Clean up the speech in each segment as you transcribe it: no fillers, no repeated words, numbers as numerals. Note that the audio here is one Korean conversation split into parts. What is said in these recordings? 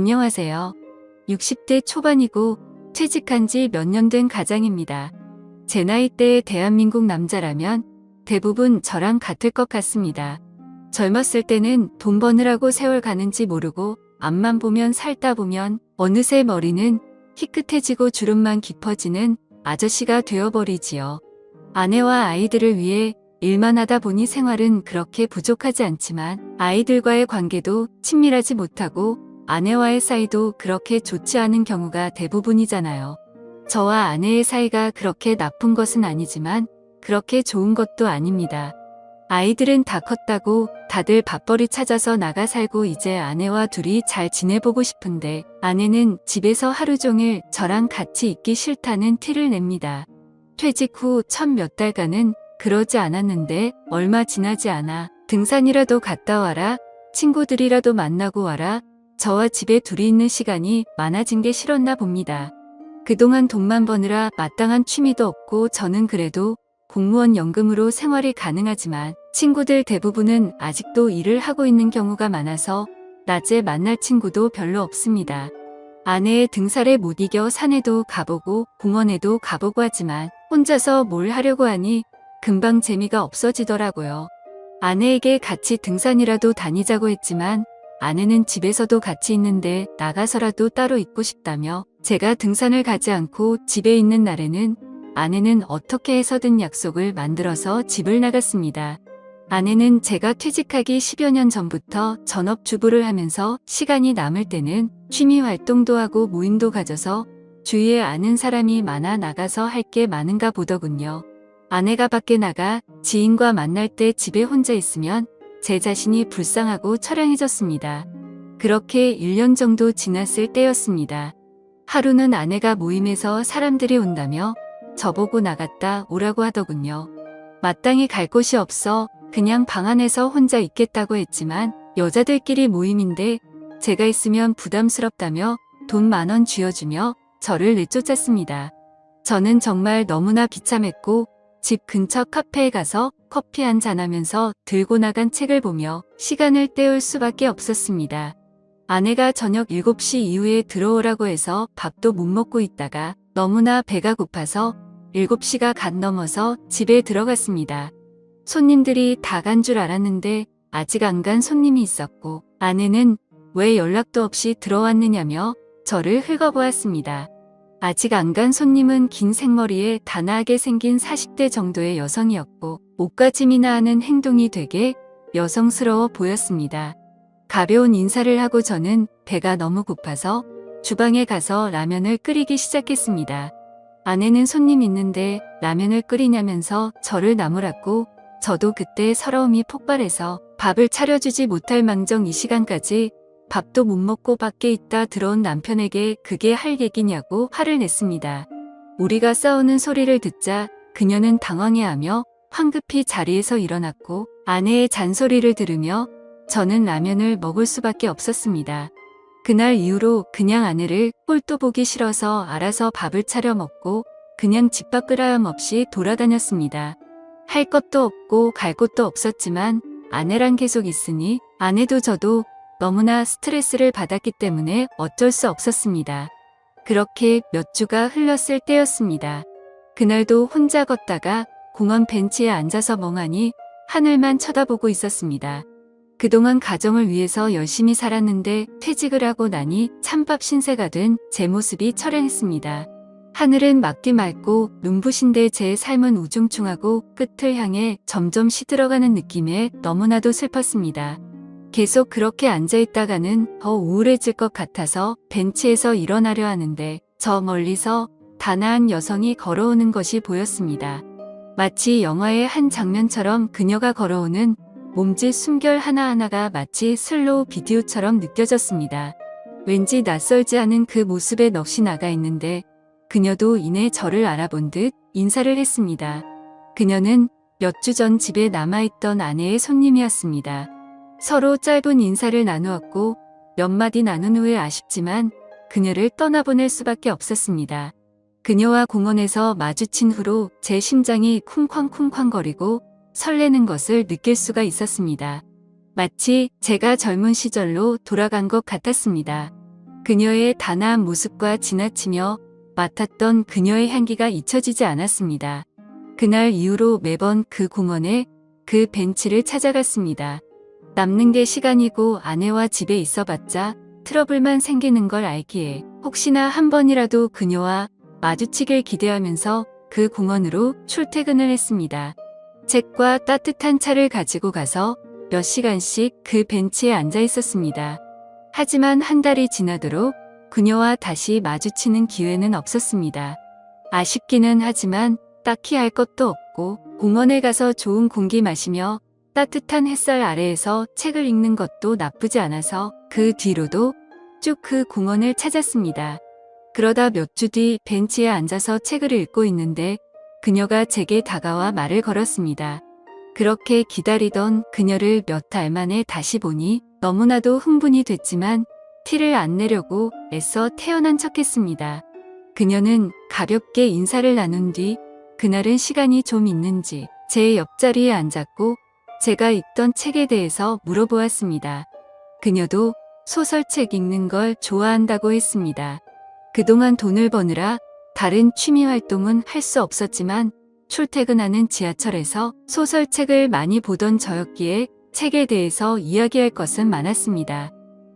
안녕하세요. 60대 초반이고 퇴직한 지 몇 년 된 가장입니다. 제 나이대의 대한민국 남자라면 대부분 저랑 같을 것 같습니다. 젊었을 때는 돈 버느라고 세월 가는지 모르고 앞만 보면 살다 보면 어느새 머리는 희끗해지고 주름만 깊어지는 아저씨가 되어버리지요. 아내와 아이들을 위해 일만 하다 보니 생활은 그렇게 부족하지 않지만 아이들과의 관계도 친밀하지 못하고 아내와의 사이도 그렇게 좋지 않은 경우가 대부분이잖아요. 저와 아내의 사이가 그렇게 나쁜 것은 아니지만 그렇게 좋은 것도 아닙니다. 아이들은 다 컸다고 다들 밥벌이 찾아서 나가 살고 이제 아내와 둘이 잘 지내보고 싶은데 아내는 집에서 하루 종일 저랑 같이 있기 싫다는 티를 냅니다. 퇴직 후 첫 몇 달간은 그러지 않았는데 얼마 지나지 않아 등산이라도 갔다 와라, 친구들이라도 만나고 와라, 저와 집에 둘이 있는 시간이 많아진 게 싫었나 봅니다. 그동안 돈만 버느라 마땅한 취미도 없고 저는 그래도 공무원 연금으로 생활이 가능하지만 친구들 대부분은 아직도 일을 하고 있는 경우가 많아서 낮에 만날 친구도 별로 없습니다. 아내의 등살에 못 이겨 산에도 가보고 공원에도 가보고 하지만 혼자서 뭘 하려고 하니 금방 재미가 없어지더라고요. 아내에게 같이 등산이라도 다니자고 했지만 아내는 집에서도 같이 있는데 나가서라도 따로 있고 싶다며 제가 등산을 가지 않고 집에 있는 날에는 아내는 어떻게 해서든 약속을 만들어서 집을 나갔습니다. 아내는 제가 퇴직하기 10여 년 전부터 전업주부를 하면서 시간이 남을 때는 취미 활동도 하고 모임도 가져서 주위에 아는 사람이 많아 나가서 할 게 많은가 보더군요. 아내가 밖에 나가 지인과 만날 때 집에 혼자 있으면 제 자신이 불쌍하고 처량해졌습니다. 그렇게 1년 정도 지났을 때였습니다. 하루는 아내가 모임에서 사람들이 온다며 저보고 나갔다 오라고 하더군요. 마땅히 갈 곳이 없어 그냥 방 안에서 혼자 있겠다고 했지만 여자들끼리 모임인데 제가 있으면 부담스럽다며 돈 10,000원 쥐어주며 저를 내쫓았습니다. 저는 정말 너무나 비참했고 집 근처 카페에 가서 커피 한잔 하면서 들고 나간 책을 보며 시간을 때울 수밖에 없었습니다. 아내가 저녁 7시 이후에 들어오라고 해서 밥도 못 먹고 있다가 너무나 배가 고파서 7시가 갓 넘어서 집에 들어갔습니다. 손님들이 다 간 줄 알았는데 아직 안 간 손님이 있었고 아내는 왜 연락도 없이 들어왔느냐며 저를 흙어보았습니다. 아직 안 간 손님은 긴 생머리에 단아하게 생긴 40대 정도의 여성이었고 옷가짐이나 하는 행동이 되게 여성스러워 보였습니다. 가벼운 인사를 하고 저는 배가 너무 고파서 주방에 가서 라면을 끓이기 시작했습니다. 아내는 손님 있는데 라면을 끓이냐면서 저를 나무랐고 저도 그때 서러움이 폭발해서 밥을 차려주지 못할 망정 이 시간까지 밥도 못 먹고 밖에 있다 들어온 남편에게 그게 할 얘기냐고 화를 냈습니다. 우리가 싸우는 소리를 듣자 그녀는 당황해하며 황급히 자리에서 일어났고 아내의 잔소리를 들으며 저는 라면을 먹을 수밖에 없었습니다. 그날 이후로 그냥 아내를 꼴도 보기 싫어서 알아서 밥을 차려 먹고 그냥 집 밖을 하염없이 돌아다녔습니다. 할 것도 없고 갈 곳도 없었지만 아내랑 계속 있으니 아내도 저도 너무나 스트레스를 받았기 때문에 어쩔 수 없었습니다. 그렇게 몇 주가 흘렀을 때였습니다. 그날도 혼자 걷다가 공원 벤치에 앉아서 멍하니 하늘만 쳐다보고 있었습니다. 그동안 가정을 위해서 열심히 살았는데 퇴직을 하고 나니 찬밥 신세가 된 제 모습이 처량했습니다. 하늘은 맑디 맑고 눈부신데 제 삶은 우중충하고 끝을 향해 점점 시들어가는 느낌에 너무나도 슬펐습니다. 계속 그렇게 앉아있다가는 더 우울해질 것 같아서 벤치에서 일어나려 하는데 저 멀리서 단아한 여성이 걸어오는 것이 보였습니다. 마치 영화의 한 장면처럼 그녀가 걸어오는 몸짓 숨결 하나하나가 마치 슬로우 비디오처럼 느껴졌습니다. 왠지 낯설지 않은 그 모습에 넋이 나가 있는데 그녀도 이내 저를 알아본 듯 인사를 했습니다. 그녀는 몇 주 전 집에 남아있던 아내의 손님이었습니다. 서로 짧은 인사를 나누었고 몇 마디 나눈 후에 아쉽지만 그녀를 떠나보낼 수밖에 없었습니다. 그녀와 공원에서 마주친 후로 제 심장이 쿵쾅쿵쾅거리고 설레는 것을 느낄 수가 있었습니다. 마치 제가 젊은 시절로 돌아간 것 같았습니다. 그녀의 단아한 모습과 지나치며 맡았던 그녀의 향기가 잊혀지지 않았습니다. 그날 이후로 매번 그 공원에 그 벤치를 찾아갔습니다. 남는 게 시간이고 아내와 집에 있어봤자 트러블만 생기는 걸 알기에 혹시나 한 번이라도 그녀와 마주치길 기대하면서 그 공원으로 출퇴근을 했습니다. 책과 따뜻한 차를 가지고 가서 몇 시간씩 그 벤치에 앉아 있었습니다. 하지만 한 달이 지나도록 그녀와 다시 마주치는 기회는 없었습니다. 아쉽기는 하지만 딱히 할 것도 없고 공원에 가서 좋은 공기 마시며 따뜻한 햇살 아래에서 책을 읽는 것도 나쁘지 않아서 그 뒤로도 쭉 그 공원을 찾았습니다. 그러다 몇 주 뒤 벤치에 앉아서 책을 읽고 있는데 그녀가 제게 다가와 말을 걸었습니다. 그렇게 기다리던 그녀를 몇 달 만에 다시 보니 너무나도 흥분이 됐지만 티를 안 내려고 애써 태연한 척했습니다. 그녀는 가볍게 인사를 나눈 뒤 그날은 시간이 좀 있는지 제 옆자리에 앉았고 제가 읽던 책에 대해서 물어보았습니다. 그녀도 소설책 읽는 걸 좋아한다고 했습니다. 그동안 돈을 버느라 다른 취미 활동은 할 수 없었지만 출퇴근하는 지하철에서 소설책을 많이 보던 저였기에 책에 대해서 이야기할 것은 많았습니다.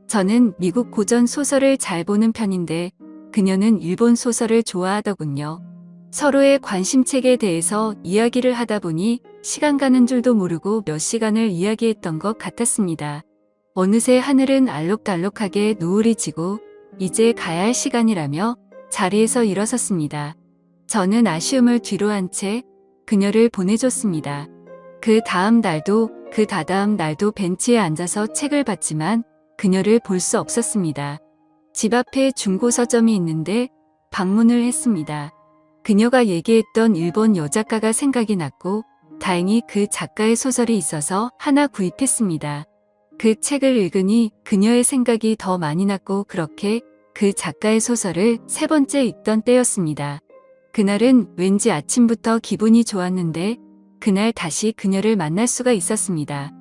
저는 미국 고전 소설을 잘 보는 편인데 그녀는 일본 소설을 좋아하더군요. 서로의 관심책에 대해서 이야기를 하다 보니 시간 가는 줄도 모르고 몇 시간을 이야기했던 것 같았습니다. 어느새 하늘은 알록달록하게 노을이 지고 이제 가야 할 시간이라며 자리에서 일어섰습니다. 저는 아쉬움을 뒤로 한 채 그녀를 보내줬습니다. 그 다음 날도 그 다다음 날도 벤치에 앉아서 책을 봤지만 그녀를 볼 수 없었습니다. 집 앞에 중고 서점이 있는데 방문을 했습니다. 그녀가 얘기했던 일본 여작가가 생각이 났고 다행히 그 작가의 소설이 있어서 하나 구입했습니다. 그 책을 읽으니 그녀의 생각이 더 많이 났고 그렇게 그 작가의 소설을 3번째 읽던 때였습니다. 그날은 왠지 아침부터 기분이 좋았는데 그날 다시 그녀를 만날 수가 있었습니다.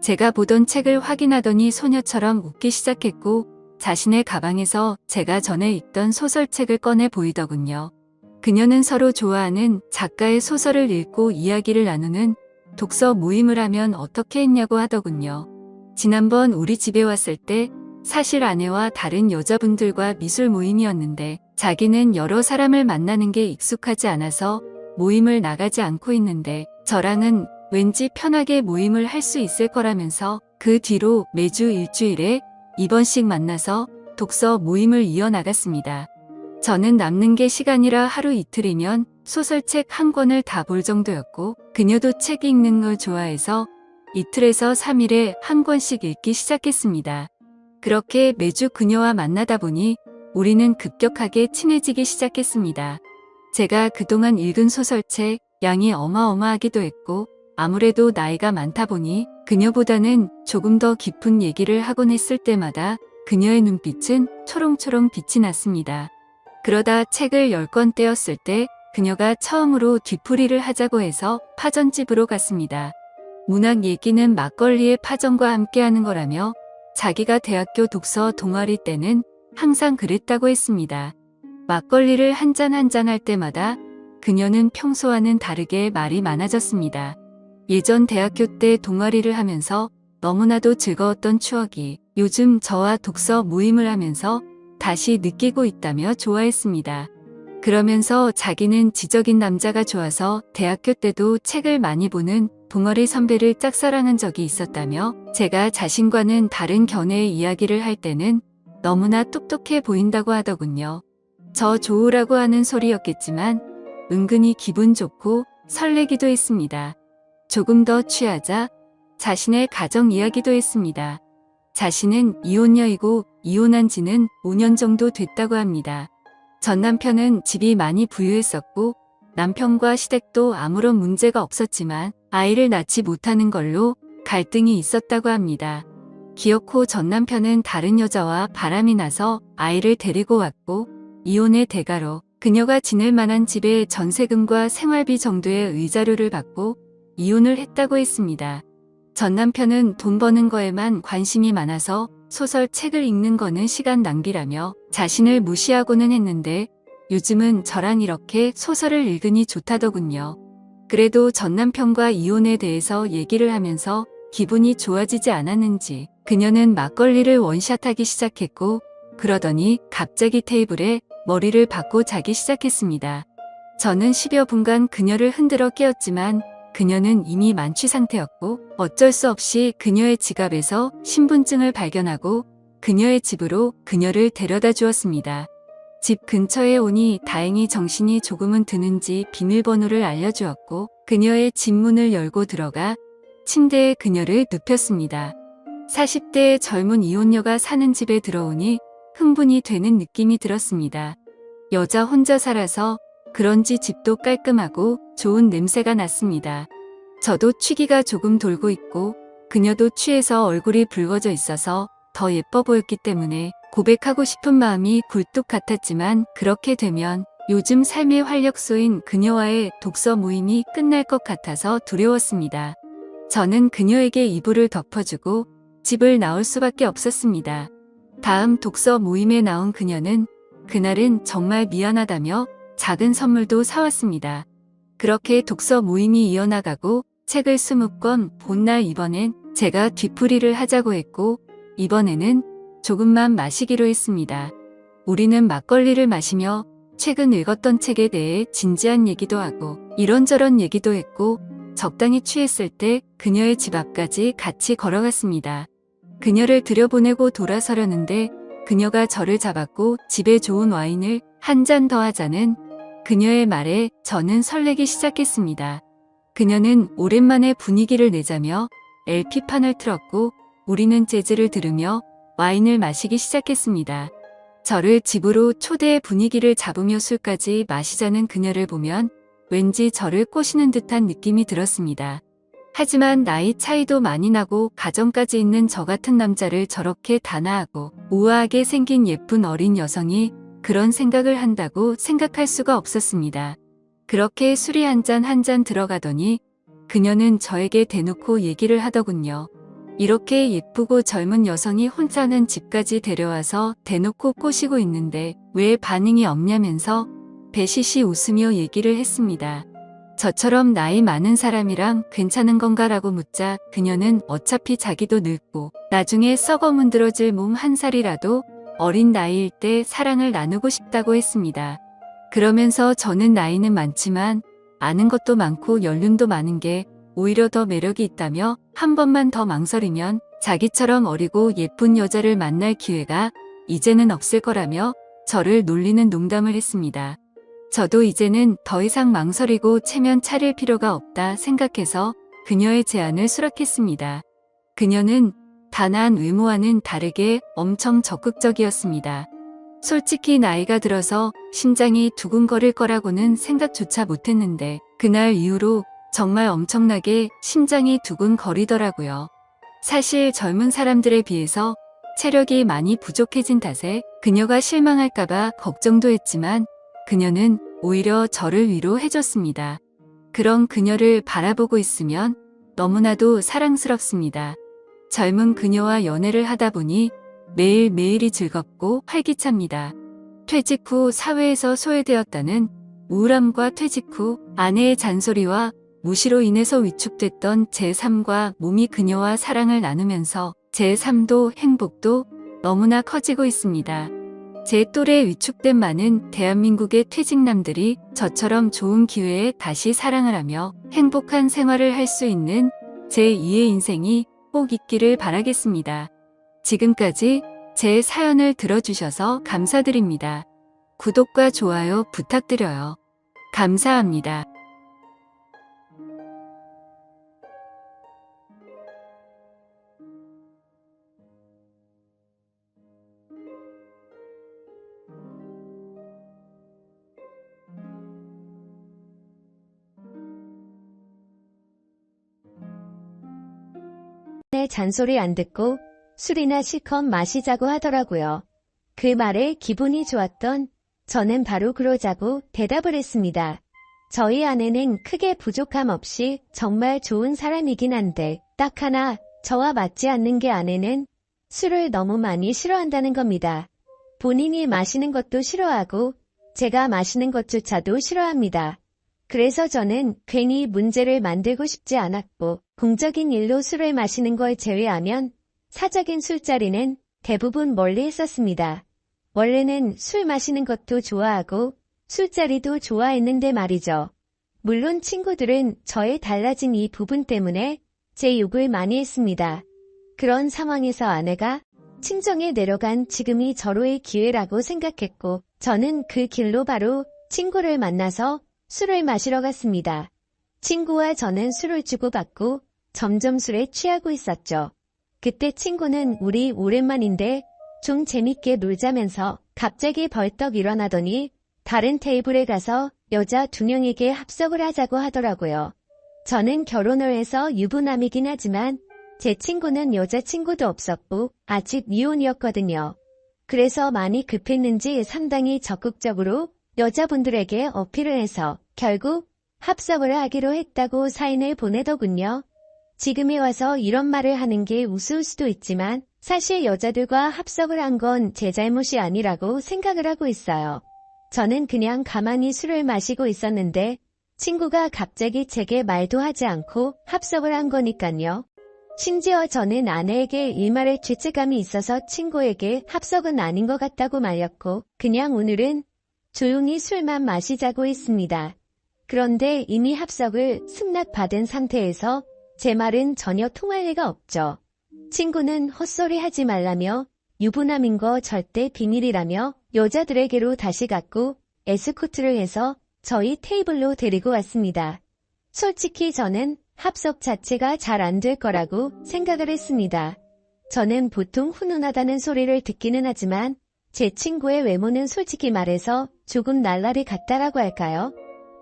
제가 보던 책을 확인하더니 소녀처럼 웃기 시작했고 자신의 가방에서 제가 전에 읽던 소설책을 꺼내 보이더군요. 그녀는 서로 좋아하는 작가의 소설을 읽고 이야기를 나누는 독서 모임을 하면 어떻게 했냐고 하더군요. 지난번 우리 집에 왔을 때 사실 아내와 다른 여자분들과 미술 모임이었는데 자기는 여러 사람을 만나는 게 익숙하지 않아서 모임을 나가지 않고 있는데 저랑은 왠지 편하게 모임을 할 수 있을 거라면서 그 뒤로 매주 일주일에 2번씩 만나서 독서 모임을 이어나갔습니다. 저는 남는 게 시간이라 하루 이틀이면 소설책 한 권을 다 볼 정도였고 그녀도 책 읽는 걸 좋아해서 이틀에서 3일에 한 권씩 읽기 시작했습니다. 그렇게 매주 그녀와 만나다 보니 우리는 급격하게 친해지기 시작했습니다. 제가 그동안 읽은 소설책 양이 어마어마하기도 했고 아무래도 나이가 많다 보니 그녀보다는 조금 더 깊은 얘기를 하곤 했을 때마다 그녀의 눈빛은 초롱초롱 빛이 났습니다. 그러다 책을 10권 떼었을 때 그녀가 처음으로 뒤풀이를 하자고 해서 파전집으로 갔습니다. 문학 얘기는 막걸리의 파전과 함께하는 거라며 자기가 대학교 독서 동아리 때는 항상 그랬다고 했습니다. 막걸리를 한 잔 한 잔 할 때마다 그녀는 평소와는 다르게 말이 많아졌습니다. 예전 대학교 때 동아리를 하면서 너무나도 즐거웠던 추억이 요즘 저와 독서 모임을 하면서 다시 느끼고 있다며 좋아했습니다. 그러면서 자기는 지적인 남자가 좋아서 대학교 때도 책을 많이 보는 동아리 선배를 짝사랑한 적이 있었다며 제가 자신과는 다른 견해의 이야기를 할 때는 너무나 똑똑해 보인다고 하더군요. 저 좋으라고 하는 소리였겠지만 은근히 기분 좋고 설레기도 했습니다. 조금 더 취하자 자신의 가정 이야기도 했습니다. 자신은 이혼녀이고 이혼한 지는 5년 정도 됐다고 합니다. 전 남편은 집이 많이 부유했었고 남편과 시댁도 아무런 문제가 없었지만 아이를 낳지 못하는 걸로 갈등이 있었다고 합니다. 기어코 전 남편은 다른 여자와 바람이 나서 아이를 데리고 왔고 이혼의 대가로 그녀가 지낼 만한 집에 전세금과 생활비 정도의 의자료를 받고 이혼을 했다고 했습니다. 전 남편은 돈 버는 거에만 관심이 많아서 소설 책을 읽는 거는 시간 낭비라며 자신을 무시하고는 했는데 요즘은 저랑 이렇게 소설을 읽으니 좋다더군요. 그래도 전 남편과 이혼에 대해서 얘기를 하면서 기분이 좋아지지 않았는지 그녀는 막걸리를 원샷하기 시작했고 그러더니 갑자기 테이블에 머리를 박고 자기 시작했습니다. 저는 10여 분간 그녀를 흔들어 깨웠지만 그녀는 이미 만취 상태였고 어쩔 수 없이 그녀의 지갑에서 신분증을 발견하고 그녀의 집으로 그녀를 데려다 주었습니다. 집 근처에 오니 다행히 정신이 조금은 드는지 비밀번호를 알려주었고 그녀의 집 문을 열고 들어가 침대에 그녀를 눕혔습니다. 40대의 젊은 이혼녀가 사는 집에 들어오니 흥분이 되는 느낌이 들었습니다. 여자 혼자 살아서 그런지 집도 깔끔하고 좋은 냄새가 났습니다. 저도 취기가 조금 돌고 있고 그녀도 취해서 얼굴이 붉어져 있어서 더 예뻐 보였기 때문에 고백하고 싶은 마음이 굴뚝 같았지만 그렇게 되면 요즘 삶의 활력소인 그녀와의 독서 모임이 끝날 것 같아서 두려웠습니다. 저는 그녀에게 이불을 덮어주고 집을 나올 수밖에 없었습니다. 다음 독서 모임에 나온 그녀는 그날은 정말 미안하다며 작은 선물도 사왔습니다. 그렇게 독서 모임이 이어나가고 책을 20권 본 날 이번엔 제가 뒤풀이를 하자고 했고 이번에는 조금만 마시기로 했습니다. 우리는 막걸리를 마시며 최근 읽었던 책에 대해 진지한 얘기도 하고 이런저런 얘기도 했고 적당히 취했을 때 그녀의 집 앞까지 같이 걸어갔습니다. 그녀를 들여보내고 돌아서려는데 그녀가 저를 잡았고 집에 좋은 와인을 한 잔 더 하자는 그녀의 말에 저는 설레기 시작했습니다. 그녀는 오랜만에 분위기를 내자며 LP판을 틀었고 우리는 재즈를 들으며 와인을 마시기 시작했습니다. 저를 집으로 초대해 분위기를 잡으며 술까지 마시자는 그녀를 보면 왠지 저를 꼬시는 듯한 느낌이 들었습니다. 하지만 나이 차이도 많이 나고 가정까지 있는 저 같은 남자를 저렇게 단아하고 우아하게 생긴 예쁜 어린 여성이 그런 생각을 한다고 생각할 수가 없었습니다. 그렇게 술이 한 잔 들어가더니 그녀는 저에게 대놓고 얘기를 하더군요. 이렇게 예쁘고 젊은 여성이 혼자는 집까지 데려와서 대놓고 꼬시고 있는데 왜 반응이 없냐면서 배시시 웃으며 얘기를 했습니다. 저처럼 나이 많은 사람이랑 괜찮은 건가라고 묻자 그녀는 어차피 자기도 늙고 나중에 썩어 문드러질 몸 한 살이라도 어린 나이일 때 사랑을 나누고 싶다고 했습니다. 그러면서 저는 나이는 많지만 아는 것도 많고 연륜도 많은 게 오히려 더 매력이 있다며 한 번만 더 망설이면 자기처럼 어리고 예쁜 여자를 만날 기회가 이제는 없을 거라며 저를 놀리는 농담을 했습니다. 저도 이제는 더 이상 망설이고 체면 차릴 필요가 없다 생각해서 그녀의 제안을 수락했습니다. 그녀는 단아한 외모와는 다르게 엄청 적극적이었습니다. 솔직히 나이가 들어서 심장이 두근거릴 거라고는 생각조차 못했는데 그날 이후로 정말 엄청나게 심장이 두근거리더라고요. 사실 젊은 사람들에 비해서 체력이 많이 부족해진 탓에 그녀가 실망할까봐 걱정도 했지만 그녀는 오히려 저를 위로해줬습니다. 그런 그녀를 바라보고 있으면 너무나도 사랑스럽습니다. 젊은 그녀와 연애를 하다 보니 매일매일이 즐겁고 활기찹니다. 퇴직 후 사회에서 소외되었다는 우울함과 퇴직 후 아내의 잔소리와 무시로 인해서 위축됐던 제 삶과 몸이 그녀와 사랑을 나누면서 제 삶도 행복도 너무나 커지고 있습니다. 제 또래 위축된 많은 대한민국의 퇴직남들이 저처럼 좋은 기회에 다시 사랑을 하며 행복한 생활을 할 수 있는 제2의 인생이 꼭 있기를 바라겠습니다. 지금까지 제 사연을 들어주셔서 감사드립니다. 구독과 좋아요 부탁드려요. 감사합니다. 내 잔소리 안 듣고 술이나 실컷 마시자고 하더라고요. 그 말에 기분이 좋았던 저는 바로 그러자고 대답을 했습니다. 저희 아내는 크게 부족함 없이 정말 좋은 사람이긴 한데 딱 하나 저와 맞지 않는 게 아내는 술을 너무 많이 싫어한다는 겁니다. 본인이 마시는 것도 싫어하고 제가 마시는 것조차도 싫어합니다. 그래서 저는 괜히 문제를 만들고 싶지 않았고 공적인 일로 술을 마시는 걸 제외하면 사적인 술자리는 대부분 멀리 했었습니다. 원래는 술 마시는 것도 좋아하고 술자리도 좋아했는데 말이죠. 물론 친구들은 저의 달라진 이 부분 때문에 제 욕을 많이 했습니다. 그런 상황에서 아내가 친정에 내려간 지금이 절호의 기회라고 생각했고 저는 그 길로 바로 친구를 만나서 술을 마시러 갔습니다. 친구와 저는 술을 주고받고 점점 술에 취하고 있었죠. 그때 친구는 우리 오랜만인데 좀 재밌게 놀자면서 갑자기 벌떡 일어나더니 다른 테이블에 가서 여자 2명에게 합석을 하자고 하더라고요. 저는 결혼을 해서 유부남이긴 하지만 제 친구는 여자친구도 없었고 아직 미혼이었거든요. 그래서 많이 급했는지 상당히 적극적으로 여자분들에게 어필을 해서 결국 합석을 하기로 했다고 사인을 보내더군요. 지금에 와서 이런 말을 하는 게 우스울 수도 있지만 사실 여자들과 합석을 한 건 제 잘못이 아니라고 생각을 하고 있어요. 저는 그냥 가만히 술을 마시고 있었는데 친구가 갑자기 제게 말도 하지 않고 합석을 한 거니까요. 심지어 저는 아내에게 일말의 죄책감이 있어서 친구에게 합석은 아닌 것 같다고 말렸고 그냥 오늘은 조용히 술만 마시자고 했습니다. 그런데 이미 합석을 승낙받은 상태에서 제 말은 전혀 통할 리가 없죠. 친구는 헛소리 하지 말라며 유부남인 거 절대 비밀이라며 여자들에게로 다시 갔고 에스코트를 해서 저희 테이블로 데리고 왔습니다. 솔직히 저는 합석 자체가 잘 안 될 거라고 생각을 했습니다. 저는 보통 훈훈하다는 소리를 듣기는 하지만 제 친구의 외모는 솔직히 말해서 조금 날라리 같다라고 할까요?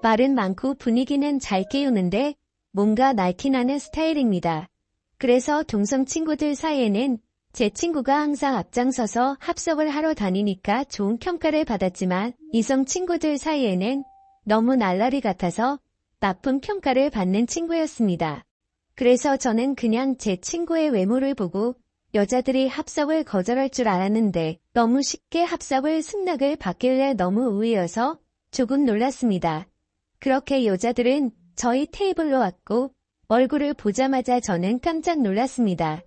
말은 많고 분위기는 잘 깨우는데 뭔가 날티나는 스타일입니다. 그래서 동성 친구들 사이에는 제 친구가 항상 앞장서서 합석을 하러 다니니까 좋은 평가를 받았지만 이성 친구들 사이에는 너무 날라리 같아서 나쁜 평가를 받는 친구였습니다. 그래서 저는 그냥 제 친구의 외모를 보고 여자들이 합석을 거절할 줄 알았는데 너무 쉽게 합석을 승낙을 받길래 너무 의외여서 조금 놀랐습니다. 그렇게 여자들은 저희 테이블로 왔고 얼굴을 보자마자 저는 깜짝 놀랐습니다.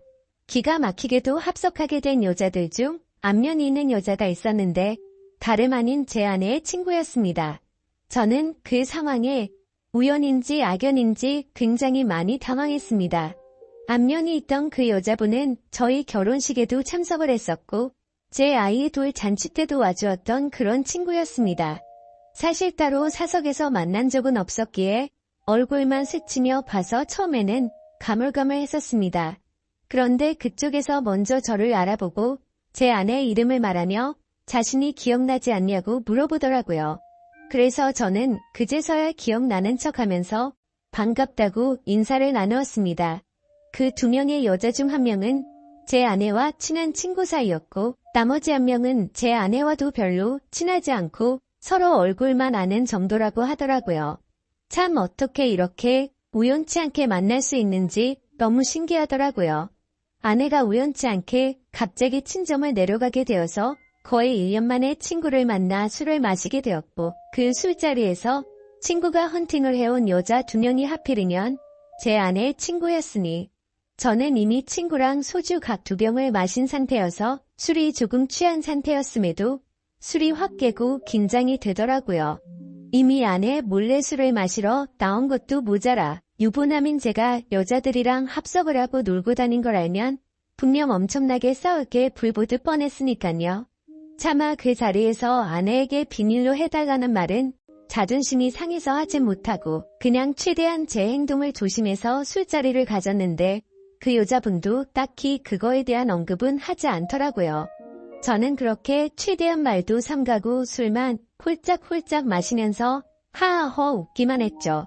기가 막히게도 합석하게 된 여자들 중 안면이 있는 여자가 있었는데 다름 아닌 제 아내의 친구였습니다. 저는 그 상황에 우연인지 악연인지 굉장히 많이 당황했습니다. 안면이 있던 그 여자분은 저희 결혼식에도 참석을 했었고 제 아이 돌 잔치 때도 와주었던 그런 친구였습니다. 사실 따로 사석에서 만난 적은 없었기에 얼굴만 스치며 봐서 처음에는 가물가물했었습니다. 그런데 그쪽에서 먼저 저를 알아보고 제 아내의 이름을 말하며 자신이 기억나지 않냐고 물어보더라고요. 그래서 저는 그제서야 기억나는 척하면서 반갑다고 인사를 나누었습니다. 그 2명의 여자 중 1명은 제 아내와 친한 친구 사이였고 나머지 1명은 제 아내와도 별로 친하지 않고 서로 얼굴만 아는 정도라고 하더라고요. 참 어떻게 이렇게 우연치 않게 만날 수 있는지 너무 신기하더라고요. 아내가 우연치 않게 갑자기 친정을 내려가게 되어서 거의 1년 만에 친구를 만나 술을 마시게 되었고 그 술자리에서 친구가 헌팅을 해온 여자 2명이 하필이면 제 아내의 친구였으니 저는 이미 친구랑 소주 각 2병을 마신 상태여서 술이 조금 취한 상태였음에도 술이 확 깨고 긴장이 되더라고요. 이미 아내 몰래 술을 마시러 나온 것도 모자라 유부남인 제가 여자들이랑 합석을 하고 놀고 다닌 걸 알면 분명 엄청나게 싸우게 불보듯 뻔했으니까요. 차마 그 자리에서 아내에게 비밀로 해달라는 말은 자존심이 상해서 하지 못하고 그냥 최대한 제 행동을 조심해서 술자리를 가졌는데 그 여자분도 딱히 그거에 대한 언급은 하지 않더라고요. 저는 그렇게 최대한 말도 삼가고 술만 홀짝홀짝 마시면서 하하허 웃기만 했죠.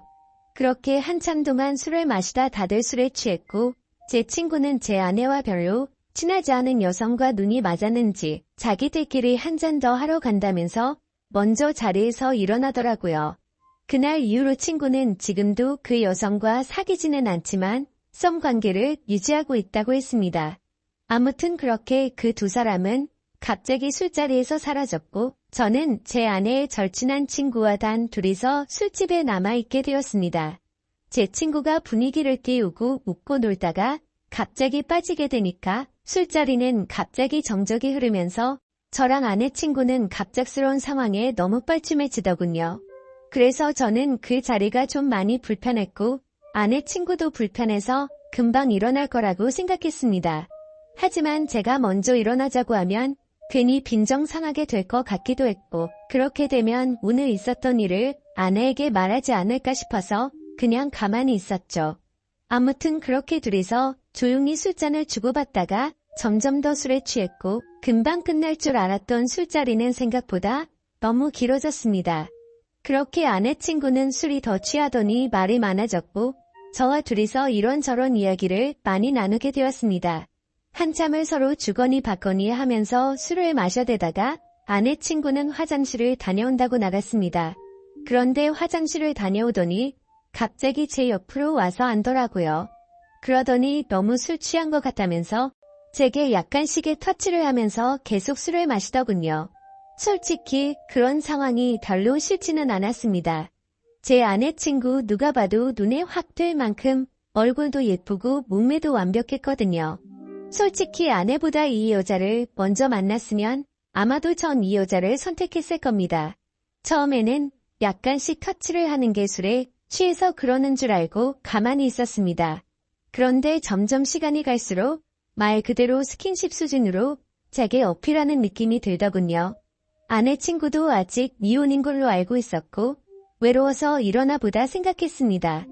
그렇게 한참 동안 술을 마시다 다들 술에 취했고 제 친구는 제 아내와 별로 친하지 않은 여성과 눈이 맞았는지 자기들끼리 한 잔 더 하러 간다면서 먼저 자리에서 일어나더라고요. 그날 이후로 친구는 지금도 그 여성과 사귀지는 않지만 썸 관계를 유지하고 있다고 했습니다. 아무튼 그렇게 그 두 사람은 갑자기 술자리에서 사라졌고 저는 제 아내의 절친한 친구와 단 둘이서 술집에 남아있게 되었습니다. 제 친구가 분위기를 띄우고 웃고 놀다가 갑자기 빠지게 되니까 술자리는 갑자기 정적이 흐르면서 저랑 아내 친구는 갑작스러운 상황에 너무 뻘쭘해지더군요. 그래서 저는 그 자리가 좀 많이 불편했고 아내 친구도 불편해서 금방 일어날 거라고 생각했습니다. 하지만 제가 먼저 일어나자고 하면 괜히 빈정상하게 될 것 같기도 했고 그렇게 되면 오늘 있었던 일을 아내에게 말하지 않을까 싶어서 그냥 가만히 있었죠. 아무튼 그렇게 둘이서 조용히 술잔을 주고받다가 점점 더 술에 취했고 금방 끝날 줄 알았던 술자리는 생각보다 너무 길어졌습니다. 그렇게 아내 친구는 술이 더 취하더니 말이 많아졌고 저와 둘이서 이런저런 이야기를 많이 나누게 되었습니다. 한참을 서로 주거니 받거니 하면서 술을 마셔대다가 아내 친구는 화장실을 다녀온다고 나갔습니다. 그런데 화장실을 다녀오더니 갑자기 제 옆으로 와서 앉더라고요. 그러더니 너무 술 취한 것 같다면서 제게 약간씩의 터치를 하면서 계속 술을 마시더군요. 솔직히 그런 상황이 별로 싫지는 않았습니다. 제 아내 친구 누가 봐도 눈에 확 들 만큼 얼굴도 예쁘고 몸매도 완벽했거든요. 솔직히 아내보다 이 여자를 먼저 만났으면 아마도 전 이 여자를 선택했을 겁니다. 처음에는 약간씩 터치를 하는 게 술에 취해서 그러는 줄 알고 가만히 있었습니다. 그런데 점점 시간이 갈수록 말 그대로 스킨십 수준으로 제게 어필하는 느낌이 들더군요. 아내 친구도 아직 미혼인 걸로 알고 있었고 외로워서 이러나 보다 생각했습니다.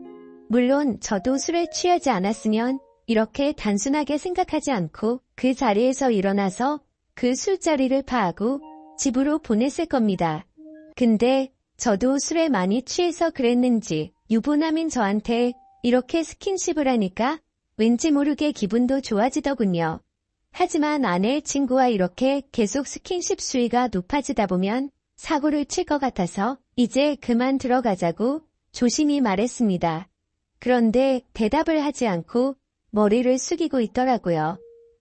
물론 저도 술에 취하지 않았으면 이렇게 단순하게 생각하지 않고 그 자리에서 일어나서 그 술자리를 파하고 집으로 보냈을 겁니다. 근데 저도 술에 많이 취해서 그랬는지 유부남인 저한테 이렇게 스킨십을 하니까 왠지 모르게 기분도 좋아지더군요. 하지만 아내의 친구와 이렇게 계속 스킨십 수위가 높아지다 보면 사고를 칠 것 같아서 이제 그만 들어가자고 조심히 말했습니다. 그런데 대답을 하지 않고 머리를 숙이고 있더라고요.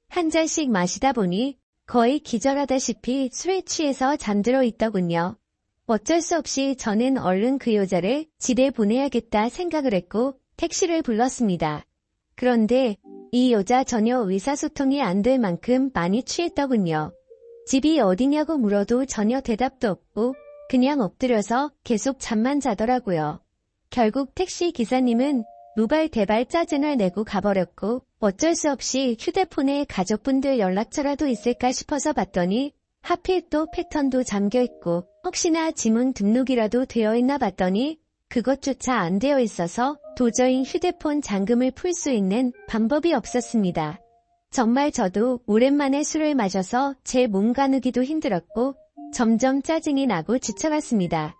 한 잔씩 마시다 보니 거의 기절하다시피 술에 취해서 잠들어 있더군요. 어쩔 수 없이 저는 얼른 그 여자를 집에 보내야겠다 생각을 했고 택시를 불렀습니다. 그런데 이 여자 전혀 의사소통이 안 될 만큼 많이 취했더군요. 집이 어디냐고 물어도 전혀 대답도 없고 그냥 엎드려서 계속 잠만 자더라고요. 결국 택시 기사님은 노발대발 짜증을 내고 가버렸고 어쩔 수 없이 휴대폰에 가족분들 연락처라도 있을까 싶어서 봤더니 하필 또 패턴도 잠겨있고 혹시나 지문 등록이라도 되어있나 봤더니 그것조차 안 되어 있어서 도저히 휴대폰 잠금을 풀 수 있는 방법이 없었습니다. 정말 저도 오랜만에 술을 마셔서 제 몸 가누기도 힘들었고 점점 짜증이 나고 지쳐갔습니다.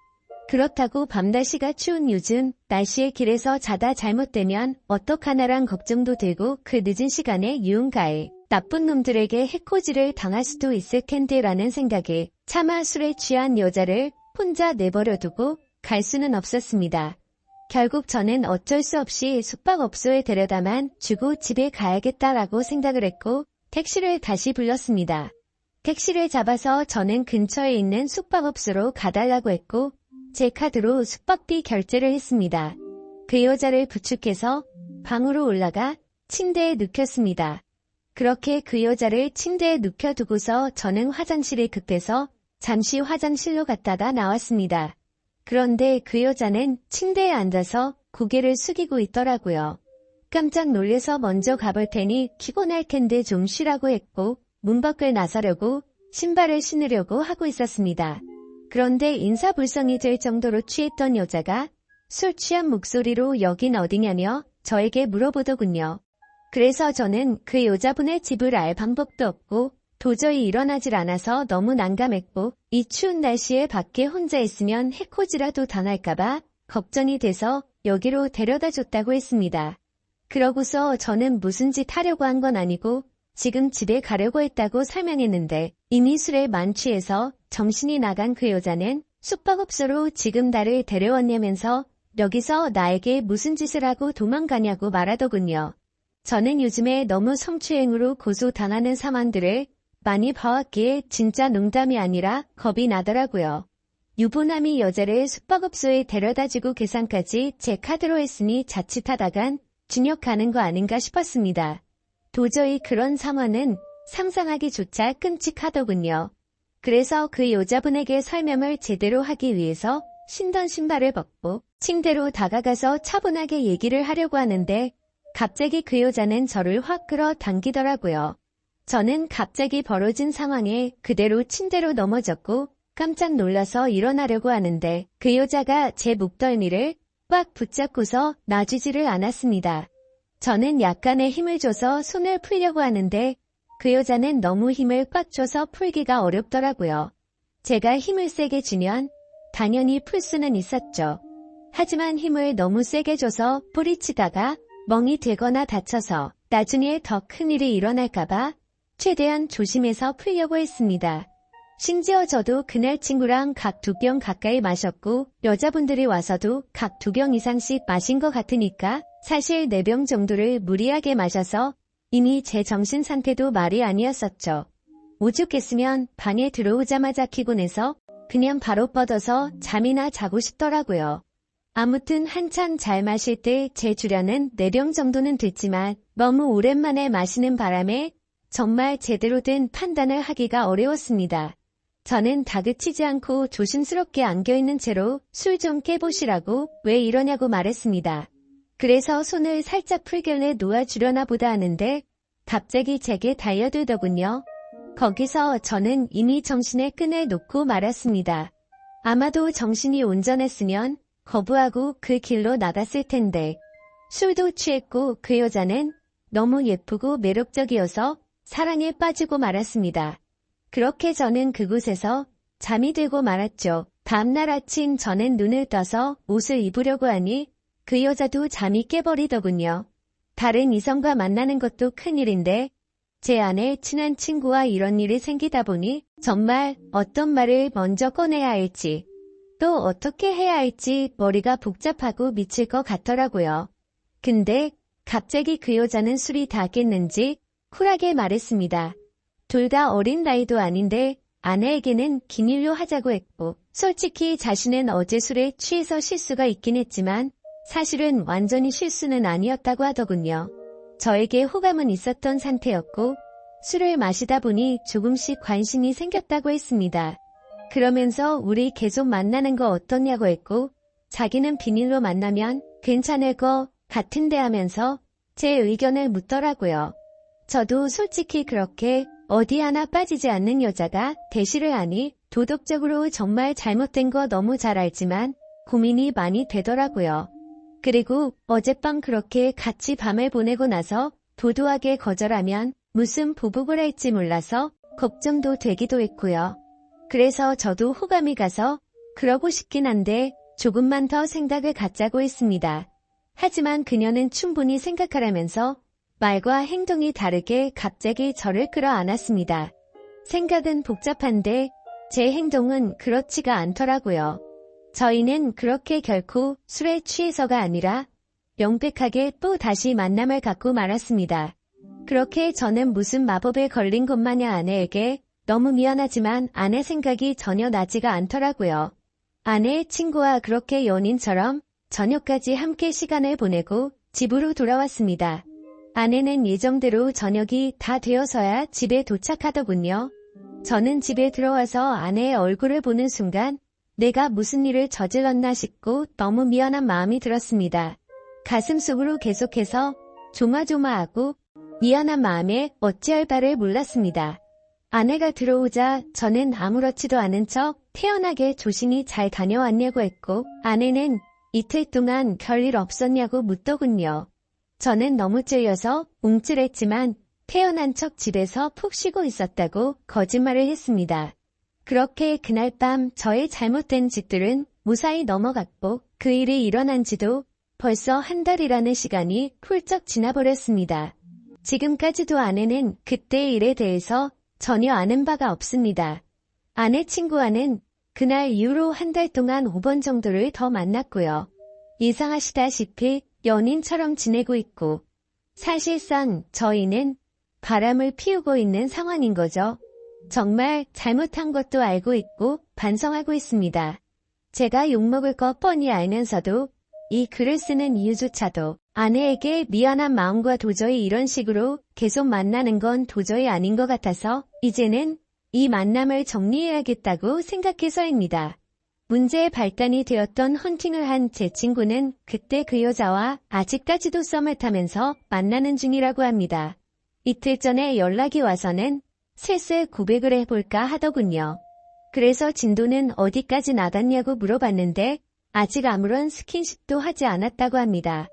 그렇다고 밤날씨가 추운 요즘 날씨에 길에서 자다 잘못되면 어떡하나란 걱정도 들고 그 늦은 시간에 유흥가에 나쁜 놈들에게 해코지를 당할 수도 있을 텐데라는 생각에 차마 술에 취한 여자를 혼자 내버려두고 갈 수는 없었습니다. 결국 저는 어쩔 수 없이 숙박업소에 데려다만 주고 집에 가야겠다라고 생각을 했고 택시를 다시 불렀습니다. 택시를 잡아서 저는 근처에 있는 숙박업소로 가달라고 했고 제 카드로 숙박비 결제를 했습니다. 그 여자를 부축해서 방으로 올라가 침대에 눕혔습니다. 그렇게 그 여자를 침대에 눕혀두고서 저는 화장실이 급해서 잠시 화장실로 갔다가 나왔습니다. 그런데 그 여자는 침대에 앉아서 고개를 숙이고 있더라고요. 깜짝 놀래서 먼저 가볼 테니 피곤할 텐데 좀 쉬라고 했고 문 밖을 나서려고 신발을 신으려고 하고 있었습니다. 그런데 인사불성이 될 정도로 취했던 여자가 술 취한 목소리로 여긴 어디냐며 저에게 물어보더군요. 그래서 저는 그 여자분의 집을 알 방법도 없고 도저히 일어나질 않아서 너무 난감했고 이 추운 날씨에 밖에 혼자 있으면 해코지라도 당할까봐 걱정이 돼서 여기로 데려다 줬다고 했습니다. 그러고서 저는 무슨 짓 하려고 한 건 아니고 지금 집에 가려고 했다고 설명했는데 이미 술에 만취해서 정신이 나간 그 여자는 숙박업소로 지금 나를 데려왔냐면서 여기서 나에게 무슨 짓을 하고 도망가냐고 말하더군요. 저는 요즘에 너무 성추행으로 고소당하는 사람들을 많이 봐왔기에 진짜 농담이 아니라 겁이 나더라고요. 유부남이 여자를 숙박업소에 데려다주고 계산까지 제 카드로 했으니 자칫하다간 징역 가는 거 아닌가 싶었습니다. 도저히 그런 상황은 상상하기조차 끔찍하더군요. 그래서 그 여자분에게 설명을 제대로 하기 위해서 신던 신발을 벗고 침대로 다가가서 차분하게 얘기를 하려고 하는데 갑자기 그 여자는 저를 확 끌어당기더라고요. 저는 갑자기 벌어진 상황에 그대로 침대로 넘어졌고 깜짝 놀라서 일어나려고 하는데 그 여자가 제 목덜미를 꽉 붙잡고서 놔주지를 않았습니다. 저는 약간의 힘을 줘서 손을 풀려고 하는데 그 여자는 너무 힘을 꽉 줘서 풀기가 어렵더라고요. 제가 힘을 세게 주면 당연히 풀 수는 있었죠. 하지만 힘을 너무 세게 줘서 뿌리치다가 멍이 되거나 다쳐서 나중에 더 큰일이 일어날까봐 최대한 조심해서 풀려고 했습니다. 심지어 저도 그날 친구랑 각 2병 가까이 마셨고 여자분들이 와서도 각 2병 이상씩 마신 것 같으니까 사실 4병 정도를 무리하게 마셔서 이미 제 정신 상태도 말이 아니었었죠. 오죽했으면 방에 들어오자마자 피곤해서 그냥 바로 뻗어서 잠이나 자고 싶더라고요. 아무튼 한참 잘 마실 때 제 주량은 4병 정도는 됐지만 너무 오랜만에 마시는 바람에 정말 제대로 된 판단을 하기가 어려웠습니다. 저는 다그치지 않고 조심스럽게 안겨있는 채로 술 좀 깨보시라고 왜 이러냐고 말했습니다. 그래서 손을 살짝 풀길래 놓아주려나 보다 하는데 갑자기 제게 달려들더군요. 거기서 저는 이미 정신의 끈을 놓고 말았습니다. 아마도 정신이 온전했으면 거부하고 그 길로 나갔을 텐데 술도 취했고 그 여자는 너무 예쁘고 매력적이어서 사랑에 빠지고 말았습니다. 그렇게 저는 그곳에서 잠이 들고 말았죠. 다음날 아침 저는 눈을 떠서 옷을 입으려고 하니 그 여자도 잠이 깨버리더군요. 다른 이성과 만나는 것도 큰일인데 제 안에 친한 친구와 이런 일이 생기다 보니 정말 어떤 말을 먼저 꺼내야 할지 또 어떻게 해야 할지 머리가 복잡하고 미칠 것 같더라고요. 근데 갑자기 그 여자는 술이 다 깼는지 쿨하게 말했습니다. 둘 다 어린 나이도 아닌데 아내에게는 기밀로 하자고 했고 솔직히 자신은 어제 술에 취해서 실수가 있긴 했지만 사실은 완전히 실수는 아니었다고 하더군요. 저에게 호감은 있었던 상태였고 술을 마시다 보니 조금씩 관심이 생겼다고 했습니다. 그러면서 우리 계속 만나는 거 어떠냐고 했고 자기는 비밀로 만나면 괜찮을 거 같은데 하면서 제 의견을 묻더라고요. 저도 솔직히 그렇게 어디 하나 빠지지 않는 여자가 대시를 하니 도덕적으로 정말 잘못된 거 너무 잘 알지만 고민이 많이 되더라고요. 그리고 어젯밤 그렇게 같이 밤을 보내고 나서 도도하게 거절하면 무슨 보복을 할지 몰라서 걱정도 되기도 했고요. 그래서 저도 호감이 가서 그러고 싶긴 한데 조금만 더 생각을 갖자고 했습니다. 하지만 그녀는 충분히 생각하라면서 말과 행동이 다르게 갑자기 저를 끌어안았습니다. 생각은 복잡한데 제 행동은 그렇지가 않더라고요. 저희는 그렇게 결코 술에 취해서가 아니라 명백하게 또 다시 만남을 갖고 말았습니다. 그렇게 저는 무슨 마법에 걸린 것 마냥 아내에게 너무 미안하지만 아내 생각이 전혀 나지가 않더라고요. 아내의 친구와 그렇게 연인처럼 저녁까지 함께 시간을 보내고 집으로 돌아왔습니다. 아내는 예정대로 저녁이 다 되어서야 집에 도착하더군요. 저는 집에 들어와서 아내의 얼굴을 보는 순간 내가 무슨 일을 저질렀나 싶고 너무 미안한 마음이 들었습니다. 가슴속으로 계속해서 조마조마하고 미안한 마음에 어찌할 바를 몰랐습니다. 아내가 들어오자 저는 아무렇지도 않은 척 태연하게 조심히 잘 다녀왔냐고 했고 아내는 이틀 동안 별일 없었냐고 묻더군요. 저는 너무 찔려서 움찔했지만 태연한 척 집에서 푹 쉬고 있었다고 거짓말을 했습니다. 그렇게 그날 밤 저의 잘못된 짓들은 무사히 넘어갔고 그 일이 일어난 지도 벌써 한 달이라는 시간이 훌쩍 지나버렸습니다. 지금까지도 아내는 그때의 일에 대해서 전혀 아는 바가 없습니다. 아내 친구와는 그날 이후로 한 달 동안 5번 정도를 더 만났고요. 예상하시다시피 연인처럼 지내고 있고 사실상 저희는 바람을 피우고 있는 상황인 거죠. 정말 잘못한 것도 알고 있고 반성하고 있습니다. 제가 욕먹을 거 뻔히 알면서도 이 글을 쓰는 이유조차도 아내에게 미안한 마음과 도저히 이런 식으로 계속 만나는 건 도저히 아닌 것 같아서 이제는 이 만남을 정리해야겠다고 생각해서입니다. 문제의 발단이 되었던 헌팅을 한 제 친구는 그때 그 여자와 아직까지도 썸을 타면서 만나는 중이라고 합니다. 이틀 전에 연락이 와서는 슬슬 고백을 해볼까 하더군요. 그래서 진도는 어디까지 나갔냐고 물어봤는데 아직 아무런 스킨십도 하지 않았다고 합니다.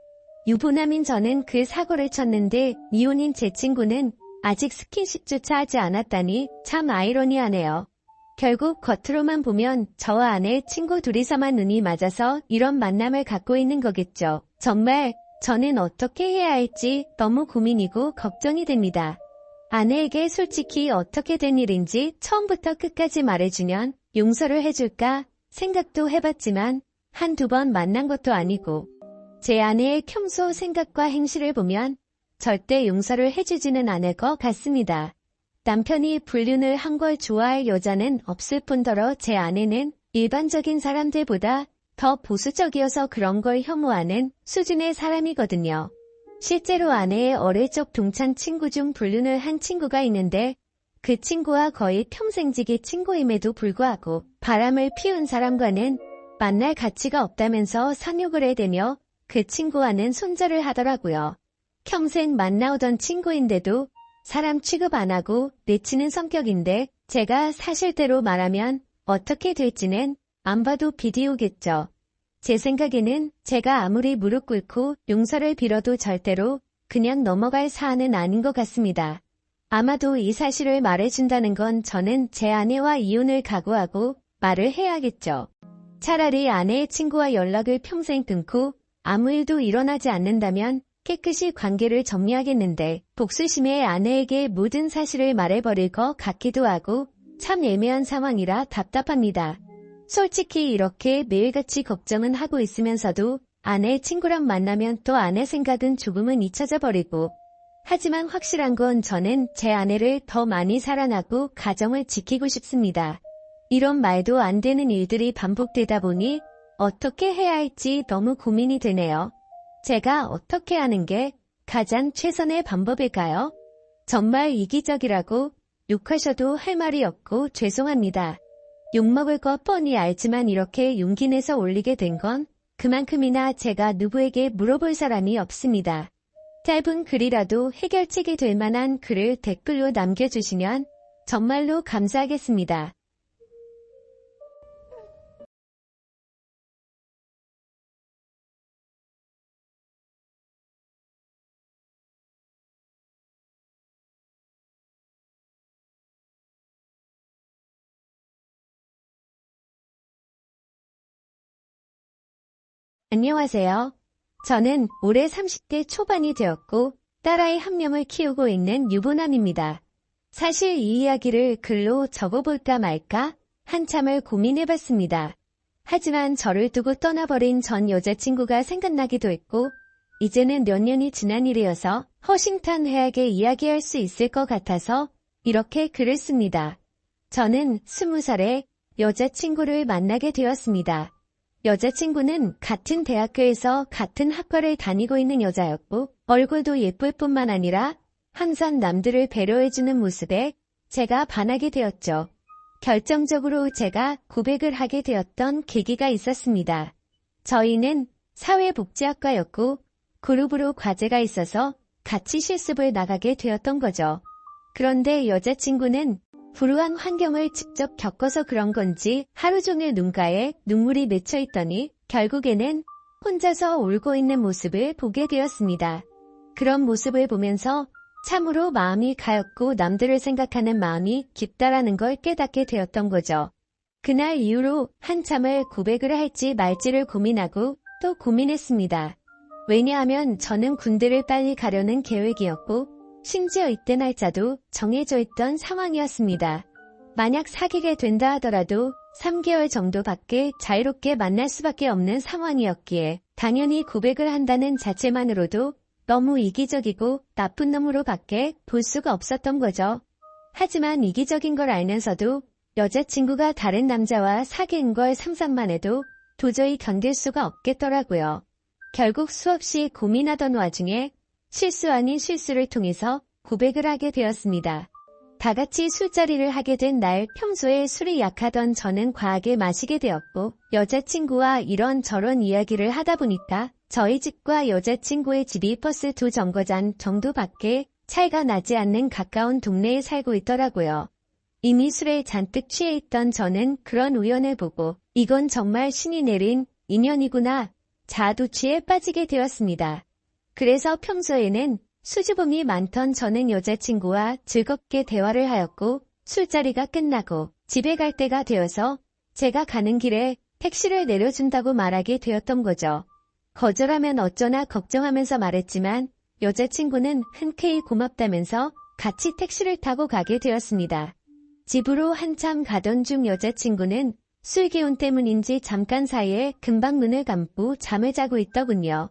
유부남인 저는 그 사고를 쳤는데 미혼인 제 친구는 아직 스킨십조차 하지 않았다니 참 아이러니하네요. 결국 겉으로만 보면 저와 아내 친구 둘이서만 눈이 맞아서 이런 만남을 갖고 있는 거겠죠. 정말 저는 어떻게 해야 할지 너무 고민이고 걱정이 됩니다. 아내에게 솔직히 어떻게 된 일인지 처음부터 끝까지 말해주면 용서를 해줄까 생각도 해봤지만 한두 번 만난 것도 아니고 제 아내의 평소 생각과 행실을 보면 절대 용서를 해주지는 않을 것 같습니다. 남편이 불륜을 한 걸 좋아할 여자는 없을 뿐더러 제 아내는 일반적인 사람들보다 더 보수적이어서 그런 걸 혐오하는 수준의 사람이거든요. 실제로 아내의 어릴 적 동창 친구 중 불륜을 한 친구가 있는데 그 친구와 거의 평생지기 친구임에도 불구하고 바람을 피운 사람과는 만날 가치가 없다면서 상욕을 해대며 그 친구와는 손절을 하더라고요. 평생 만나오던 친구인데도 사람 취급 안 하고 내치는 성격인데 제가 사실대로 말하면 어떻게 될지는 안 봐도 비디오겠죠. 제 생각에는 제가 아무리 무릎 꿇고 용서를 빌어도 절대로 그냥 넘어갈 사안은 아닌 것 같습니다. 아마도 이 사실을 말해준다는 건 저는 제 아내와 이혼을 각오하고 말을 해야겠죠. 차라리 아내의 친구와 연락을 평생 끊고 아무 일도 일어나지 않는다면 깨끗이 관계를 정리하겠는데 복수심에 아내에게 모든 사실을 말해버릴 것 같기도 하고 참 애매한 상황이라 답답합니다. 솔직히 이렇게 매일같이 걱정은 하고 있으면서도 아내의 친구랑 만나면 또 아내 생각은 조금은 잊혀져 버리고 하지만 확실한 건 저는 제 아내를 더 많이 사랑하고 가정을 지키고 싶습니다. 이런 말도 안 되는 일들이 반복되다 보니 어떻게 해야 할지 너무 고민이 되네요. 제가 어떻게 하는 게 가장 최선의 방법일까요? 정말 이기적이라고 욕하셔도 할 말이 없고 죄송합니다. 욕먹을 거 뻔히 알지만 이렇게 용기 내서 올리게 된 건 그만큼이나 제가 누구에게 물어볼 사람이 없습니다. 짧은 글이라도 해결책이 될 만한 글을 댓글로 남겨주시면 정말로 감사하겠습니다. 안녕하세요. 저는 올해 30대 초반이 되었고 딸아이 한 명을 키우고 있는 유부남입니다. 사실 이 이야기를 글로 적어볼까 말까 한참을 고민해봤습니다. 하지만 저를 두고 떠나버린 전 여자친구가 생각나기도 했고 이제는 몇 년이 지난 일이어서 허심탄회하게 이야기할 수 있을 것 같아서 이렇게 글을 씁니다. 저는 20살에 여자친구를 만나게 되었습니다. 여자친구는 같은 대학교에서 같은 학과를 다니고 있는 여자였고 얼굴도 예쁠 뿐만 아니라 항상 남들을 배려해주는 모습에 제가 반하게 되었죠. 결정적으로 제가 고백을 하게 되었던 계기가 있었습니다. 저희는 사회복지학과였고 그룹으로 과제가 있어서 같이 실습을 나가게 되었던 거죠. 그런데 여자친구는 불우한 환경을 직접 겪어서 그런 건지 하루 종일 눈가에 눈물이 맺혀 있더니 결국에는 혼자서 울고 있는 모습을 보게 되었습니다. 그런 모습을 보면서 참으로 마음이 가엽고 남들을 생각하는 마음이 깊다라는 걸 깨닫게 되었던 거죠. 그날 이후로 한참을 고백을 할지 말지를 고민하고 또 고민했습니다. 왜냐하면 저는 군대를 빨리 가려는 계획이었고 심지어 이때 날짜도 정해져 있던 상황이었습니다. 만약 사귀게 된다 하더라도 3개월 정도밖에 자유롭게 만날 수밖에 없는 상황이었기에 당연히 고백을 한다는 자체만으로도 너무 이기적이고 나쁜 놈으로 밖에 볼 수가 없었던 거죠. 하지만 이기적인 걸 알면서도 여자친구가 다른 남자와 사귄 걸 상상만 해도 도저히 견딜 수가 없겠더라고요. 결국 수없이 고민하던 와중에 실수 아닌 실수를 통해서 고백을 하게 되었습니다. 다 같이 술자리를 하게 된 날, 평소에 술이 약하던 저는 과하게 마시게 되었고 여자친구와 이런저런 이야기를 하다 보니까 저희 집과 여자친구의 집이 버스 2정거장 정도밖에 차이가 나지 않는 가까운 동네에 살고 있더라고요. 이미 술에 잔뜩 취해 있던 저는 그런 우연을 보고 이건 정말 신이 내린 인연이구나 자아도취에 빠지게 되었습니다. 그래서 평소에는 수줍음이 많던 저는 여자친구와 즐겁게 대화를 하였고 술자리가 끝나고 집에 갈 때가 되어서 제가 가는 길에 택시를 내려준다고 말하게 되었던 거죠. 거절하면 어쩌나 걱정하면서 말했지만 여자친구는 흔쾌히 고맙다면서 같이 택시를 타고 가게 되었습니다. 집으로 한참 가던 중 여자친구는 술 기운 때문인지 잠깐 사이에 금방 눈을 감고 잠을 자고 있더군요.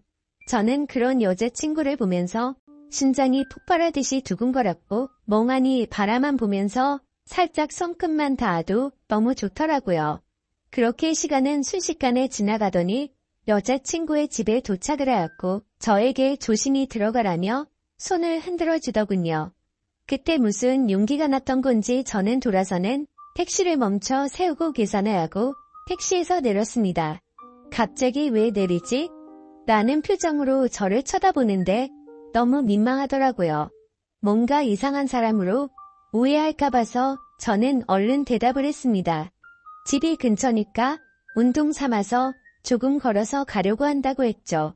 저는 그런 여자친구를 보면서 심장이 폭발하듯이 두근거렸고 멍하니 바라만 보면서 살짝 손끝만 닿아도 너무 좋더라고요. 그렇게 시간은 순식간에 지나가더니 여자친구의 집에 도착을 하였고 저에게 조심히 들어가라며 손을 흔들어 주더군요. 그때 무슨 용기가 났던 건지 저는 돌아서는 택시를 멈춰 세우고 계산을 하고 택시에서 내렸습니다. 갑자기 왜 내리지? 라는 표정으로 저를 쳐다보는데 너무 민망하더라고요. 뭔가 이상한 사람으로 오해할까 봐서 저는 얼른 대답을 했습니다. 집이 근처니까 운동 삼아서 조금 걸어서 가려고 한다고 했죠.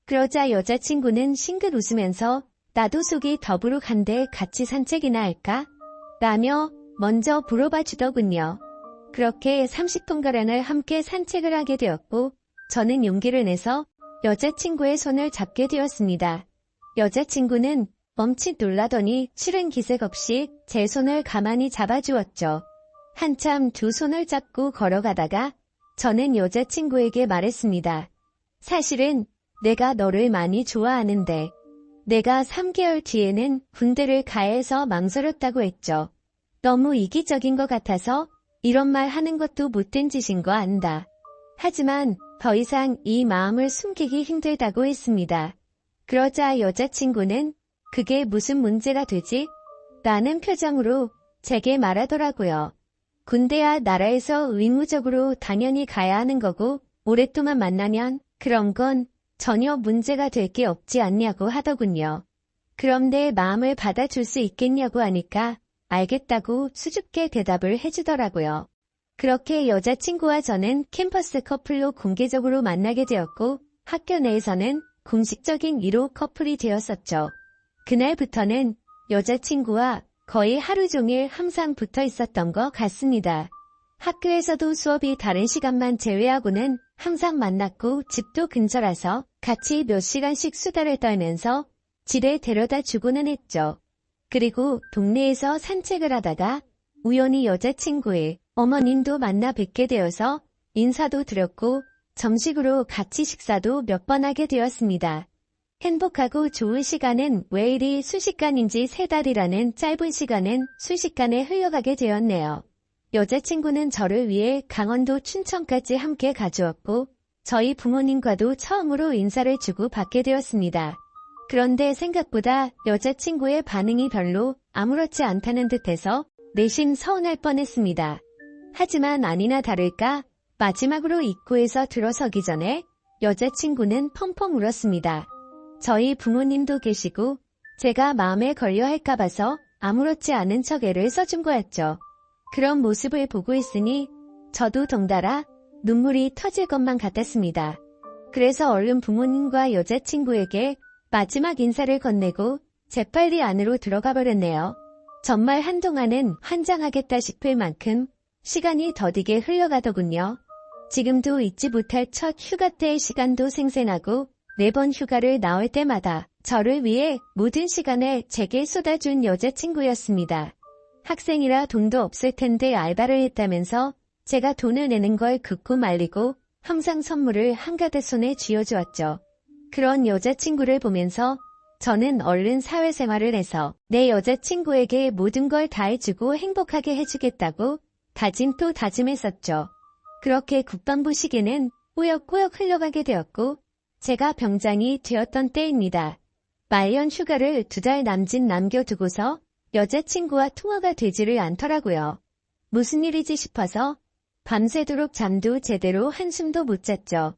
그러자 여자친구는 싱긋 웃으면서 나도 속이 더부룩한데 같이 산책이나 할까? 라며 먼저 물어봐 주더군요. 그렇게 30분가량을 함께 산책을 하게 되었고 저는 용기를 내서 여자친구의 손을 잡게 되었습니다. 여자친구는 멈칫 놀라더니 싫은 기색 없이 제 손을 가만히 잡아주었죠. 한참 두 손을 잡고 걸어가다가 저는 여자친구에게 말했습니다. 사실은 내가 너를 많이 좋아하는데 내가 3개월 뒤에는 군대를 가야 해서 망설였다고 했죠. 너무 이기적인 것 같아서 이런 말 하는 것도 못된 짓인 거 안다. 하지만 더 이상 이 마음을 숨기기 힘들다고 했습니다. 그러자 여자친구는 그게 무슨 문제가 되지? 라는 표정으로 제게 말하더라고요. 군대야 나라에서 의무적으로 당연히 가야 하는 거고 오랫동안 만나면 그런 건 전혀 문제가 될 게 없지 않냐고 하더군요. 그럼 내 마음을 받아줄 수 있겠냐고 하니까 알겠다고 수줍게 대답을 해주더라고요. 그렇게 여자친구와 저는 캠퍼스 커플로 공개적으로 만나게 되었고 학교 내에서는 공식적인 1호 커플이 되었었죠. 그날부터는 여자친구와 거의 하루 종일 항상 붙어 있었던 것 같습니다. 학교에서도 수업이 다른 시간만 제외하고는 항상 만났고 집도 근처라서 같이 몇 시간씩 수다를 떨면서 집에 데려다 주고는 했죠. 그리고 동네에서 산책을 하다가 우연히 여자친구의 어머님도 만나 뵙게 되어서 인사도 드렸고 점심으로 같이 식사도 몇 번 하게 되었습니다. 행복하고 좋은 시간은 왜 이리 순식간인지 3달이라는 짧은 시간은 순식간에 흘러가게 되었네요. 여자친구는 저를 위해 강원도 춘천까지 함께 가주었고 저희 부모님과도 처음으로 인사를 주고 받게 되었습니다. 그런데 생각보다 여자친구의 반응이 별로 아무렇지 않다는 듯해서 내심 서운할 뻔했습니다. 하지만 아니나 다를까 마지막으로 입구에서 들어서기 전에 여자친구는 펑펑 울었습니다. 저희 부모님도 계시고 제가 마음에 걸려 할까 봐서 아무렇지 않은 척 애를 써준 거였죠. 그런 모습을 보고 있으니 저도 덩달아 눈물이 터질 것만 같았습니다. 그래서 얼른 부모님과 여자친구에게 마지막 인사를 건네고 재빨리 안으로 들어가 버렸네요. 정말 한동안은 환장하겠다 싶을 만큼 시간이 더디게 흘러가더군요. 지금도 잊지 못할 첫 휴가 때의 시간도 생생하고 매번 휴가를 나올 때마다 저를 위해 모든 시간을 제게 쏟아준 여자친구였습니다. 학생이라 돈도 없을 텐데 알바를 했다면서 제가 돈을 내는 걸 긋고 말리고 항상 선물을 한가득 손에 쥐어주었죠. 그런 여자친구를 보면서 저는 얼른 사회생활을 해서 내 여자친구에게 모든 걸 다 해주고 행복하게 해주겠다고 다짐 또 다짐했었죠. 그렇게 국방부 시기는 꾸역꾸역 흘러가게 되었고 제가 병장이 되었던 때입니다. 말년 휴가를 2달 남짓 남겨두고서 여자친구와 통화가 되지를 않더라고요. 무슨 일이지 싶어서 밤새도록 잠도 제대로 한숨도 못 잤죠.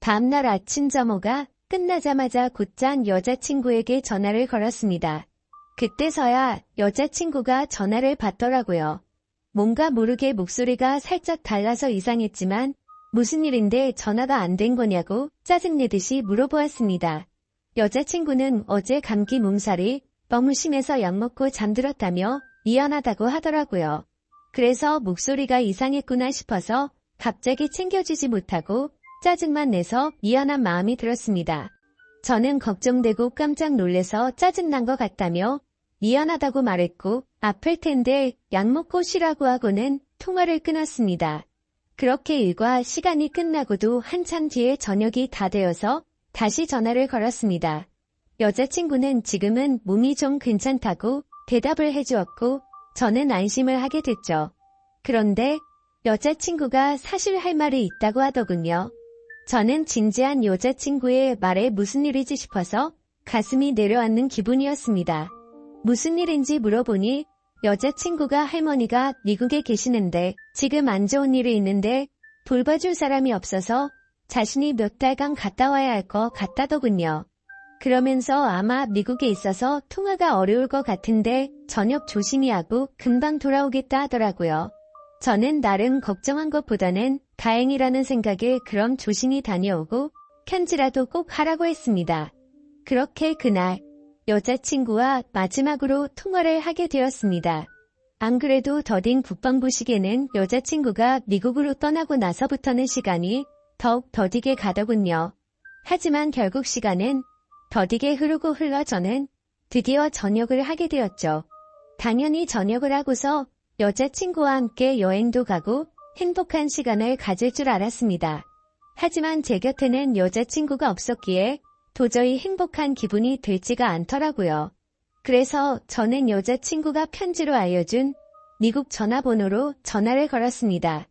다음날 아침 점호가 끝나자마자 곧장 여자친구에게 전화를 걸었습니다. 그때서야 여자친구가 전화를 받더라고요. 뭔가 모르게 목소리가 살짝 달라서 이상했지만 무슨 일인데 전화가 안 된 거냐고 짜증내듯이 물어보았습니다. 여자친구는 어제 감기 몸살이 너무 심해서 약 먹고 잠들었다며 미안하다고 하더라고요. 그래서 목소리가 이상했구나 싶어서 갑자기 챙겨주지 못하고 짜증만 내서 미안한 마음이 들었습니다. 저는 걱정되고 깜짝 놀래서 짜증난 것 같다며 미안하다고 말했고 아플 텐데 약 먹고 쉬라고 하고는 통화를 끊었습니다. 그렇게 일과 시간이 끝나고도 한참 뒤에 저녁이 다 되어서 다시 전화를 걸었습니다. 여자친구는 지금은 몸이 좀 괜찮다고 대답을 해주었고 저는 안심을 하게 됐죠. 그런데 여자친구가 사실 할 말이 있다고 하더군요. 저는 진지한 여자친구의 말에 무슨 일이지 싶어서 가슴이 내려앉는 기분이었습니다. 무슨 일인지 물어보니 여자친구가 할머니가 미국에 계시는데 지금 안 좋은 일이 있는데 돌봐줄 사람이 없어서 자신이 몇 달간 갔다 와야 할 것 같다더군요. 그러면서 아마 미국에 있어서 통화가 어려울 것 같은데 저녁 조심히 하고 금방 돌아오겠다 하더라고요. 저는 나름 걱정한 것보다는 다행이라는 생각에 그럼 조심히 다녀오고 편지라도 꼭 하라고 했습니다. 그렇게 그날 여자친구와 마지막으로 통화를 하게 되었습니다. 안 그래도 더딘 국방부식에는 여자친구가 미국으로 떠나고 나서부터는 시간이 더욱 더디게 가더군요. 하지만 결국 시간은 더디게 흐르고 흘러 저는 드디어 전역을 하게 되었죠. 당연히 전역을 하고서 여자친구와 함께 여행도 가고 행복한 시간을 가질 줄 알았습니다. 하지만 제 곁에는 여자친구가 없었기에 도저히 행복한 기분이 들지가 않더라고요. 그래서 저는 여자친구가 편지로 알려준 미국 전화번호로 전화를 걸었습니다.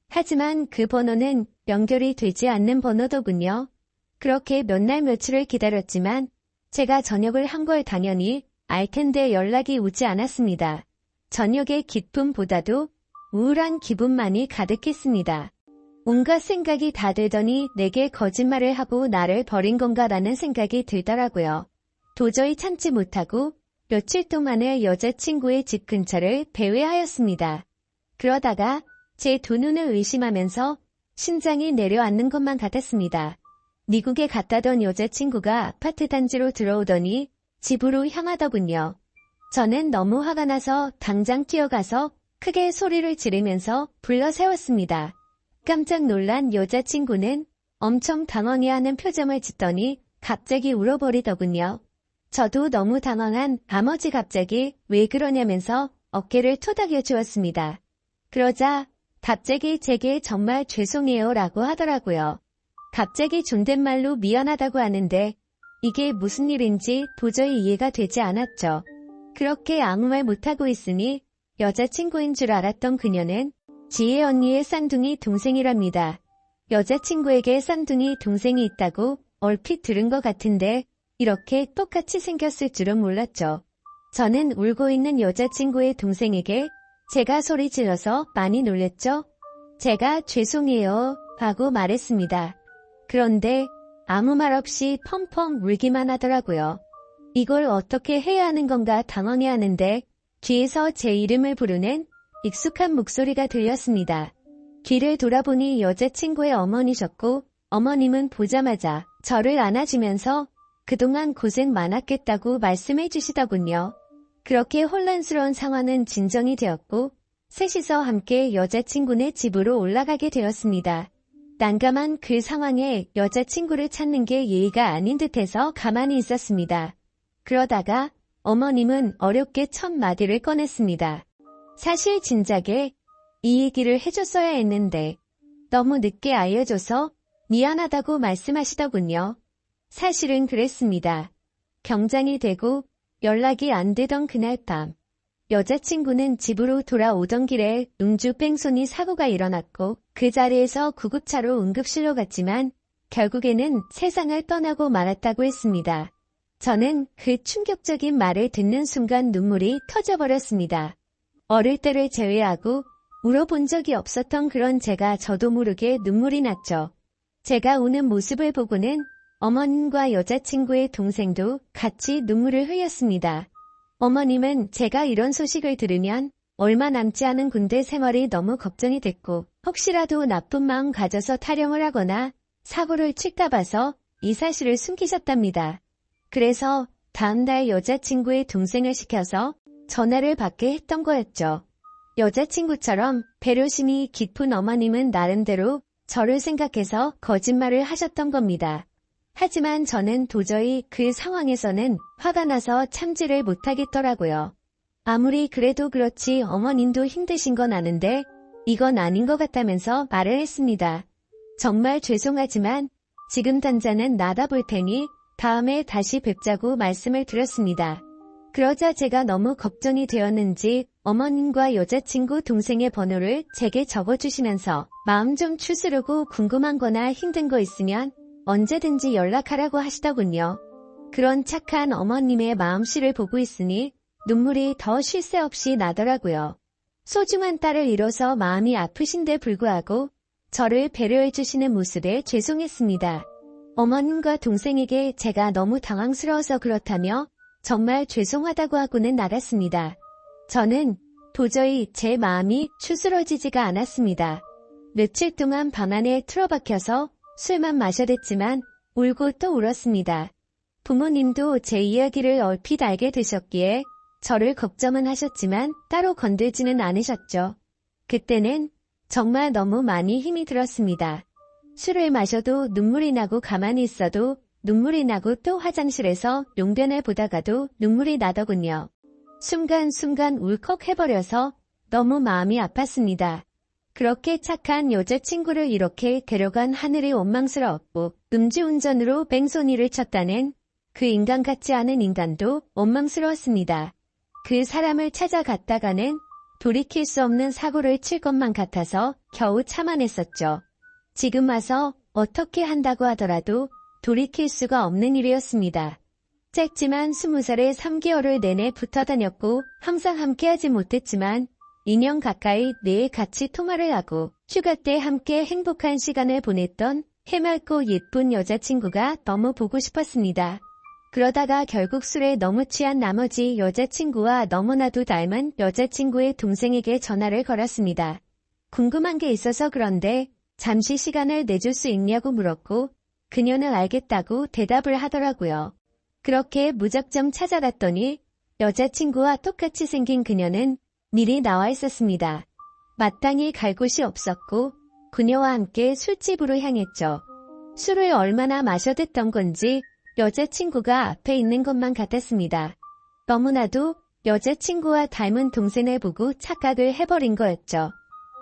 하지만 그 번호는 연결이 되지 않는 번호더군요. 그렇게 몇 날 며칠을 기다렸지만 제가 전역을 한 걸 당연히 알 텐데 연락이 오지 않았습니다. 저녁의 기쁨보다도 우울한 기분만이 가득했습니다. 온갖 생각이 다 들더니 내게 거짓말을 하고 나를 버린 건가라는 생각이 들더라고요. 도저히 참지 못하고 며칠 동안을 여자친구의 집 근처를 배회하였습니다. 그러다가 제 두 눈을 의심하면서 심장이 내려앉는 것만 같았습니다. 미국에 갔다던 여자친구가 아파트 단지로 들어오더니 집으로 향하더군요. 저는 너무 화가 나서 당장 뛰어가서 크게 소리를 지르면서 불러 세웠습니다. 깜짝 놀란 여자친구는 엄청 당황해하는 표정을 짓더니 갑자기 울어버리더군요. 저도 너무 당황한 나머지 갑자기 왜 그러냐면서 어깨를 토닥여 주었습니다. 그러자 갑자기 제게 정말 죄송해요 라고 하더라고요. 갑자기 존댓말로 미안하다고 하는데 이게 무슨 일인지 도저히 이해가 되지 않았죠. 그렇게 아무 말 못하고 있으니 여자친구인 줄 알았던 그녀는 지혜 언니의 쌍둥이 동생이랍니다. 여자친구에게 쌍둥이 동생이 있다고 얼핏 들은 것 같은데 이렇게 똑같이 생겼을 줄은 몰랐죠. 저는 울고 있는 여자친구의 동생에게 제가 소리 질러서 많이 놀랬죠. 제가 죄송해요 하고 말했습니다. 그런데 아무 말 없이 펑펑 울기만 하더라고요. 이걸 어떻게 해야 하는 건가 당황해하는데 뒤에서 제 이름을 부르는 익숙한 목소리가 들렸습니다. 뒤를 돌아보니 여자친구의 어머니셨고 어머님은 보자마자 저를 안아주면서 그동안 고생 많았겠다고 말씀해 주시더군요. 그렇게 혼란스러운 상황은 진정이 되었고 셋이서 함께 여자친구네 집으로 올라가게 되었습니다. 난감한 그 상황에 여자친구를 찾는 게 예의가 아닌 듯해서 가만히 있었습니다. 그러다가 어머님은 어렵게 첫 마디를 꺼냈습니다. 사실 진작에 이 얘기를 해줬어야 했는데 너무 늦게 알려줘서 미안하다고 말씀하시더군요. 사실은 그랬습니다. 경장이 되고 연락이 안 되던 그날 밤. 여자친구는 집으로 돌아오던 길에 음주 뺑소니 사고가 일어났고 그 자리에서 구급차로 응급실로 갔지만 결국에는 세상을 떠나고 말았다고 했습니다. 저는 그 충격적인 말을 듣는 순간 눈물이 터져버렸습니다. 어릴 때를 제외하고 울어본 적이 없었던 그런 제가 저도 모르게 눈물이 났죠. 제가 우는 모습을 보고는 어머님과 여자친구의 동생도 같이 눈물을 흘렸습니다. 어머님은 제가 이런 소식을 들으면 얼마 남지 않은 군대 생활이 너무 걱정이 됐고 혹시라도 나쁜 마음 가져서 타령을 하거나 사고를 칠까 봐서 이 사실을 숨기셨답니다. 그래서 다음날 여자친구의 동생을 시켜서 전화를 받게 했던 거였죠. 여자친구처럼 배려심이 깊은 어머님은 나름대로 저를 생각해서 거짓말을 하셨던 겁니다. 하지만 저는 도저히 그 상황에서는 화가 나서 참지를 못하겠더라고요. 아무리 그래도 그렇지 어머님도 힘드신 건 아는데 이건 아닌 것 같다면서 말을 했습니다. 정말 죄송하지만 지금 당장은 나가볼 테니 다음에 다시 뵙자고 말씀을 드렸습니다. 그러자 제가 너무 걱정이 되었는지 어머님과 여자친구 동생의 번호를 제게 적어주시면서 마음 좀 추스르고 궁금한 거나 힘든 거 있으면 언제든지 연락하라고 하시더군요. 그런 착한 어머님의 마음씨를 보고 있으니 눈물이 더 쉴 새 없이 나더라고요. 소중한 딸을 잃어서 마음이 아프신데 불구하고 저를 배려해 주시는 모습에 죄송했습니다. 어머님과 동생에게 제가 너무 당황스러워서 그렇다며 정말 죄송하다고 하고는 나갔습니다. 저는 도저히 제 마음이 추스러지지가 않았습니다. 며칠 동안 방 안에 틀어박혀서 술만 마셔댔지만 울고 또 울었습니다. 부모님도 제 이야기를 얼핏 알게 되셨기에 저를 걱정은 하셨지만 따로 건들지는 않으셨죠. 그때는 정말 너무 많이 힘이 들었습니다. 술을 마셔도 눈물이 나고 가만히 있어도 눈물이 나고 또 화장실에서 용변을 보다가도 눈물이 나더군요. 순간순간 울컥해버려서 너무 마음이 아팠습니다. 그렇게 착한 여자친구를 이렇게 데려간 하늘이 원망스러웠고 음주운전으로 뺑소니를 쳤다는 그 인간 같지 않은 인간도 원망스러웠습니다. 그 사람을 찾아갔다가는 돌이킬 수 없는 사고를 칠 것만 같아서 겨우 참아냈었죠. 지금 와서 어떻게 한다고 하더라도 돌이킬 수가 없는 일이었습니다. 짧지만 20살에 3개월을 내내 붙어 다녔고 항상 함께하지 못했지만 2년 가까이 매일 같이 통화를 하고 휴가 때 함께 행복한 시간을 보냈던 해맑고 예쁜 여자친구가 너무 보고 싶었습니다. 그러다가 결국 술에 너무 취한 나머지 여자친구와 너무나도 닮은 여자친구의 동생에게 전화를 걸었습니다. 궁금한 게 있어서 그런데 잠시 시간을 내줄 수 있냐고 물었고 그녀는 알겠다고 대답을 하더라고요. 그렇게 무작정 찾아갔더니 여자친구와 똑같이 생긴 그녀는 미리 나와 있었습니다. 마땅히 갈 곳이 없었고 그녀와 함께 술집으로 향했죠. 술을 얼마나 마셔댔던 건지 여자친구가 앞에 있는 것만 같았습니다. 너무나도 여자친구와 닮은 동생을 보고 착각을 해버린 거였죠.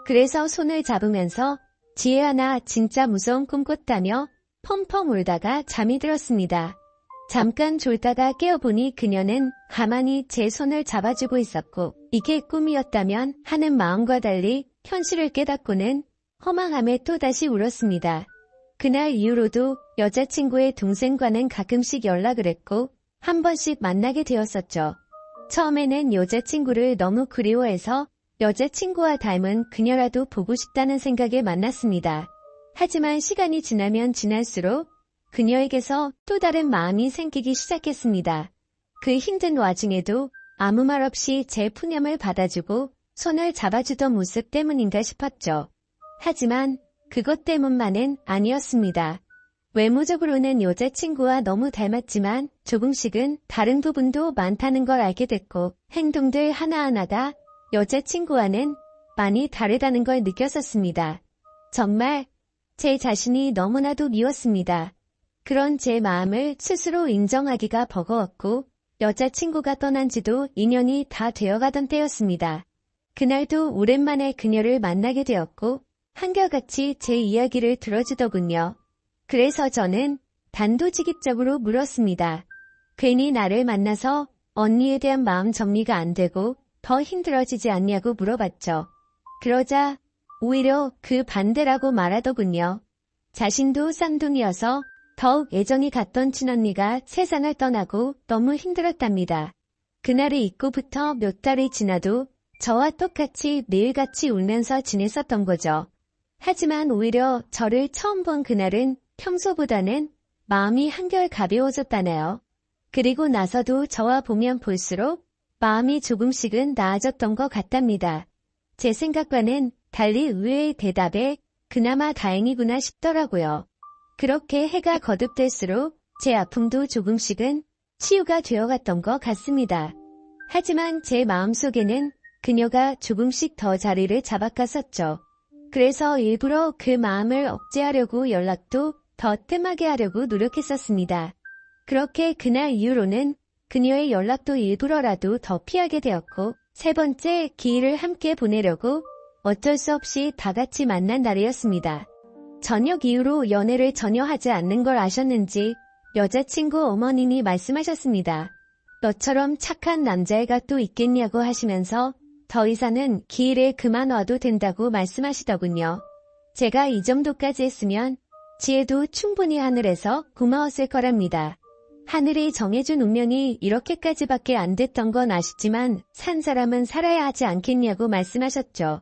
그래서 손을 잡으면서 지혜아나 진짜 무서운 꿈 꿨다며 펑펑 울다가 잠이 들었습니다. 잠깐 졸다가 깨어보니 그녀는 가만히 제 손을 잡아주고 있었고 이게 꿈이었다면 하는 마음과 달리 현실을 깨닫고는 허망함에 또다시 울었습니다. 그날 이후로도 여자친구의 동생과는 가끔씩 연락을 했고 한 번씩 만나게 되었었죠. 처음에는 여자친구를 너무 그리워해서 여자친구와 닮은 그녀라도 보고 싶다는 생각에 만났습니다. 하지만 시간이 지나면 지날수록 그녀에게서 또 다른 마음이 생기기 시작했습니다. 그 힘든 와중에도 아무 말 없이 제 푸념을 받아주고 손을 잡아주던 모습 때문인가 싶었죠. 하지만 그것 때문만은 아니었습니다. 외모적으로는 여자친구와 너무 닮았지만 조금씩은 다른 부분도 많다는 걸 알게 됐고 행동들 하나하나가 여자친구와는 많이 다르다는 걸 느꼈었습니다. 정말 제 자신이 너무나도 미웠습니다. 그런 제 마음을 스스로 인정하기가 버거웠고 여자친구가 떠난 지도 2년이 다 되어가던 때였습니다. 그날도 오랜만에 그녀를 만나게 되었고 한결같이 제 이야기를 들어주더군요. 그래서 저는 단도직입적으로 물었습니다. 괜히 나를 만나서 언니에 대한 마음 정리가 안 되고 더 힘들어지지 않냐고 물어봤죠. 그러자 오히려 그 반대라고 말하더군요. 자신도 쌍둥이여서 더욱 애정이 갔던 친언니가 세상을 떠나고 너무 힘들었답니다. 그날을 잊고부터 몇 달이 지나도 저와 똑같이 매일같이 울면서 지냈었던 거죠. 하지만 오히려 저를 처음 본 그날은 평소보다는 마음이 한결 가벼워졌다네요. 그리고 나서도 저와 보면 볼수록 마음이 조금씩은 나아졌던 것 같답니다. 제 생각과는 달리 의외의 대답에 그나마 다행이구나 싶더라고요. 그렇게 해가 거듭될수록 제 아픔도 조금씩은 치유가 되어갔던 것 같습니다. 하지만 제 마음속에는 그녀가 조금씩 더 자리를 잡아갔었죠. 그래서 일부러 그 마음을 억제하려고 연락도 더 뜸하게 하려고 노력했었습니다. 그렇게 그날 이후로는 그녀의 연락도 일부러라도 더 피하게 되었고, 세 번째 기일을 함께 보내려고 어쩔 수 없이 다 같이 만난 날이었습니다. 저녁 이후로 연애를 전혀 하지 않는 걸 아셨는지 여자친구 어머님이 말씀하셨습니다. 너처럼 착한 남자애가 또 있겠냐고 하시면서 더 이상은 기일에 그만 와도 된다고 말씀하시더군요. 제가 이 정도까지 했으면 지혜도 충분히 하늘에서 고마웠을 거랍니다. 하늘이 정해준 운명이 이렇게까지밖에 안 됐던 건 아시지만 산 사람은 살아야 하지 않겠냐고 말씀하셨죠.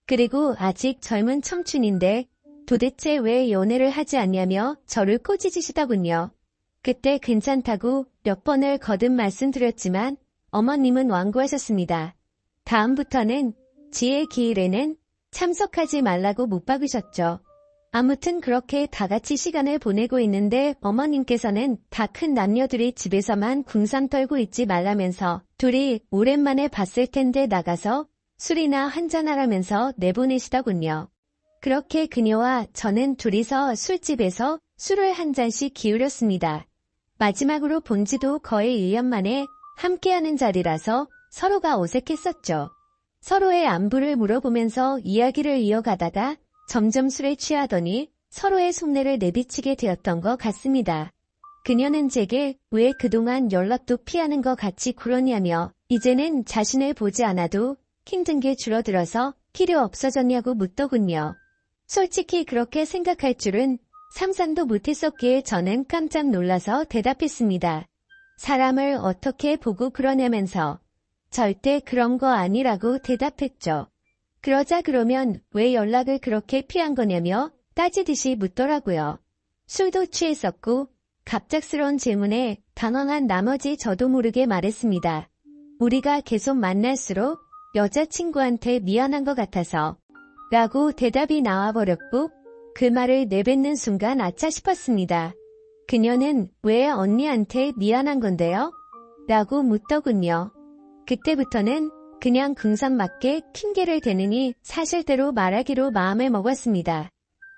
그리고 아직 젊은 청춘인데 도대체 왜 연애를 하지 않냐며 저를 꼬지지시더군요. 그때 괜찮다고 몇 번을 거듭 말씀드렸지만 어머님은 완고하셨습니다. 다음부터는 지혜 기일에는 참석하지 말라고 못 박으셨죠. 아무튼 그렇게 다 같이 시간을 보내고 있는데 어머님께서는 다 큰 남녀들이 집에서만 궁상 떨고 있지 말라면서 둘이 오랜만에 봤을 텐데 나가서 술이나 한잔하라면서 내보내시더군요. 그렇게 그녀와 저는 둘이서 술집에서 술을 한 잔씩 기울였습니다. 마지막으로 본 지도 거의 1년 만에 함께하는 자리라서 서로가 어색했었죠. 서로의 안부를 물어보면서 이야기를 이어가다가 점점 술에 취하더니 서로의 속내를 내비치게 되었던 것 같습니다. 그녀는 제게 왜 그동안 연락도 피하는 것 같이 굴었냐며 이제는 자신을 보지 않아도 힘든 게 줄어들어서 필요 없어졌냐고 묻더군요. 솔직히 그렇게 생각할 줄은 상상도 못했었기에 저는 깜짝 놀라서 대답했습니다. 사람을 어떻게 보고 그러냐면서 절대 그런 거 아니라고 대답했죠. 그러자 그러면 왜 연락을 그렇게 피한 거냐며 따지듯이 묻더라고요. 술도 취했었고 갑작스러운 질문에 당황한 나머지 저도 모르게 말했습니다. 우리가 계속 만날수록 여자친구한테 미안한 것 같아서 라고 대답이 나와버렸고 그 말을 내뱉는 순간 아차 싶었습니다. 그녀는 왜 언니한테 미안한 건데요? 라고 묻더군요. 그때부터는 그냥 궁상맞게 핑계를 대느니 사실대로 말하기로 마음을 먹었습니다.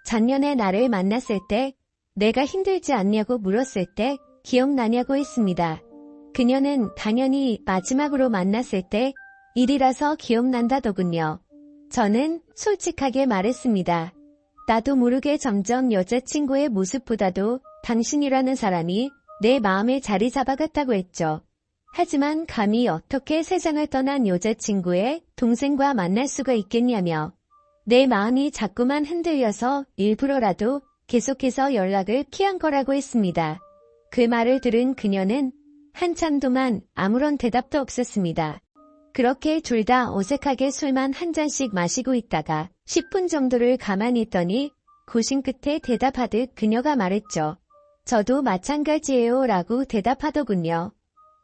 작년에 나를 만났을 때 내가 힘들지 않냐고 물었을 때 기억나냐고 했습니다. 그녀는 당연히 마지막으로 만났을 때 일이라서 기억난다더군요. 저는 솔직하게 말했습니다. 나도 모르게 점점 여자친구의 모습보다도 당신이라는 사람이 내 마음에 자리 잡아갔다고 했죠. 하지만 감히 어떻게 세상을 떠난 여자친구의 동생과 만날 수가 있겠냐며 내 마음이 자꾸만 흔들려서 일부러라도 계속해서 연락을 피한 거라고 했습니다. 그 말을 들은 그녀는 한참 동안 아무런 대답도 없었습니다. 그렇게 둘 다 어색하게 술만 한 잔씩 마시고 있다가 10분 정도를 가만히 있더니 고심 끝에 대답하듯 그녀가 말했죠. 저도 마찬가지예요 라고 대답하더군요.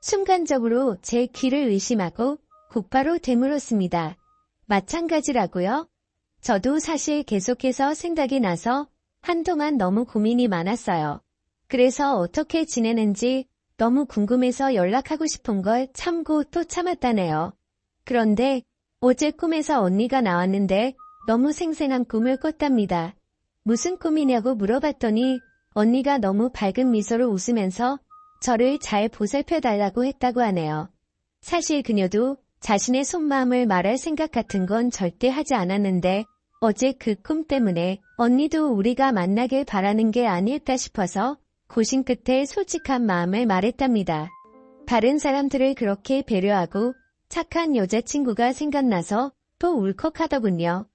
순간적으로 제 귀를 의심하고 곧바로 되물었습니다. 마찬가지라고요? 저도 사실 계속해서 생각이 나서 한동안 너무 고민이 많았어요. 그래서 어떻게 지내는지 너무 궁금해서 연락하고 싶은 걸 참고 또 참았다네요. 그런데 어제 꿈에서 언니가 나왔는데 너무 생생한 꿈을 꿨답니다. 무슨 꿈이냐고 물어봤더니 언니가 너무 밝은 미소로 웃으면서 저를 잘 보살펴달라고 했다고 하네요. 사실 그녀도 자신의 속마음을 말할 생각 같은 건 절대 하지 않았는데 어제 그 꿈 때문에 언니도 우리가 만나길 바라는 게 아닐까 싶어서 고심 끝에 솔직한 마음을 말했답니다. 다른 사람들을 그렇게 배려하고 착한 여자친구가 생각나서 또 울컥하더군요.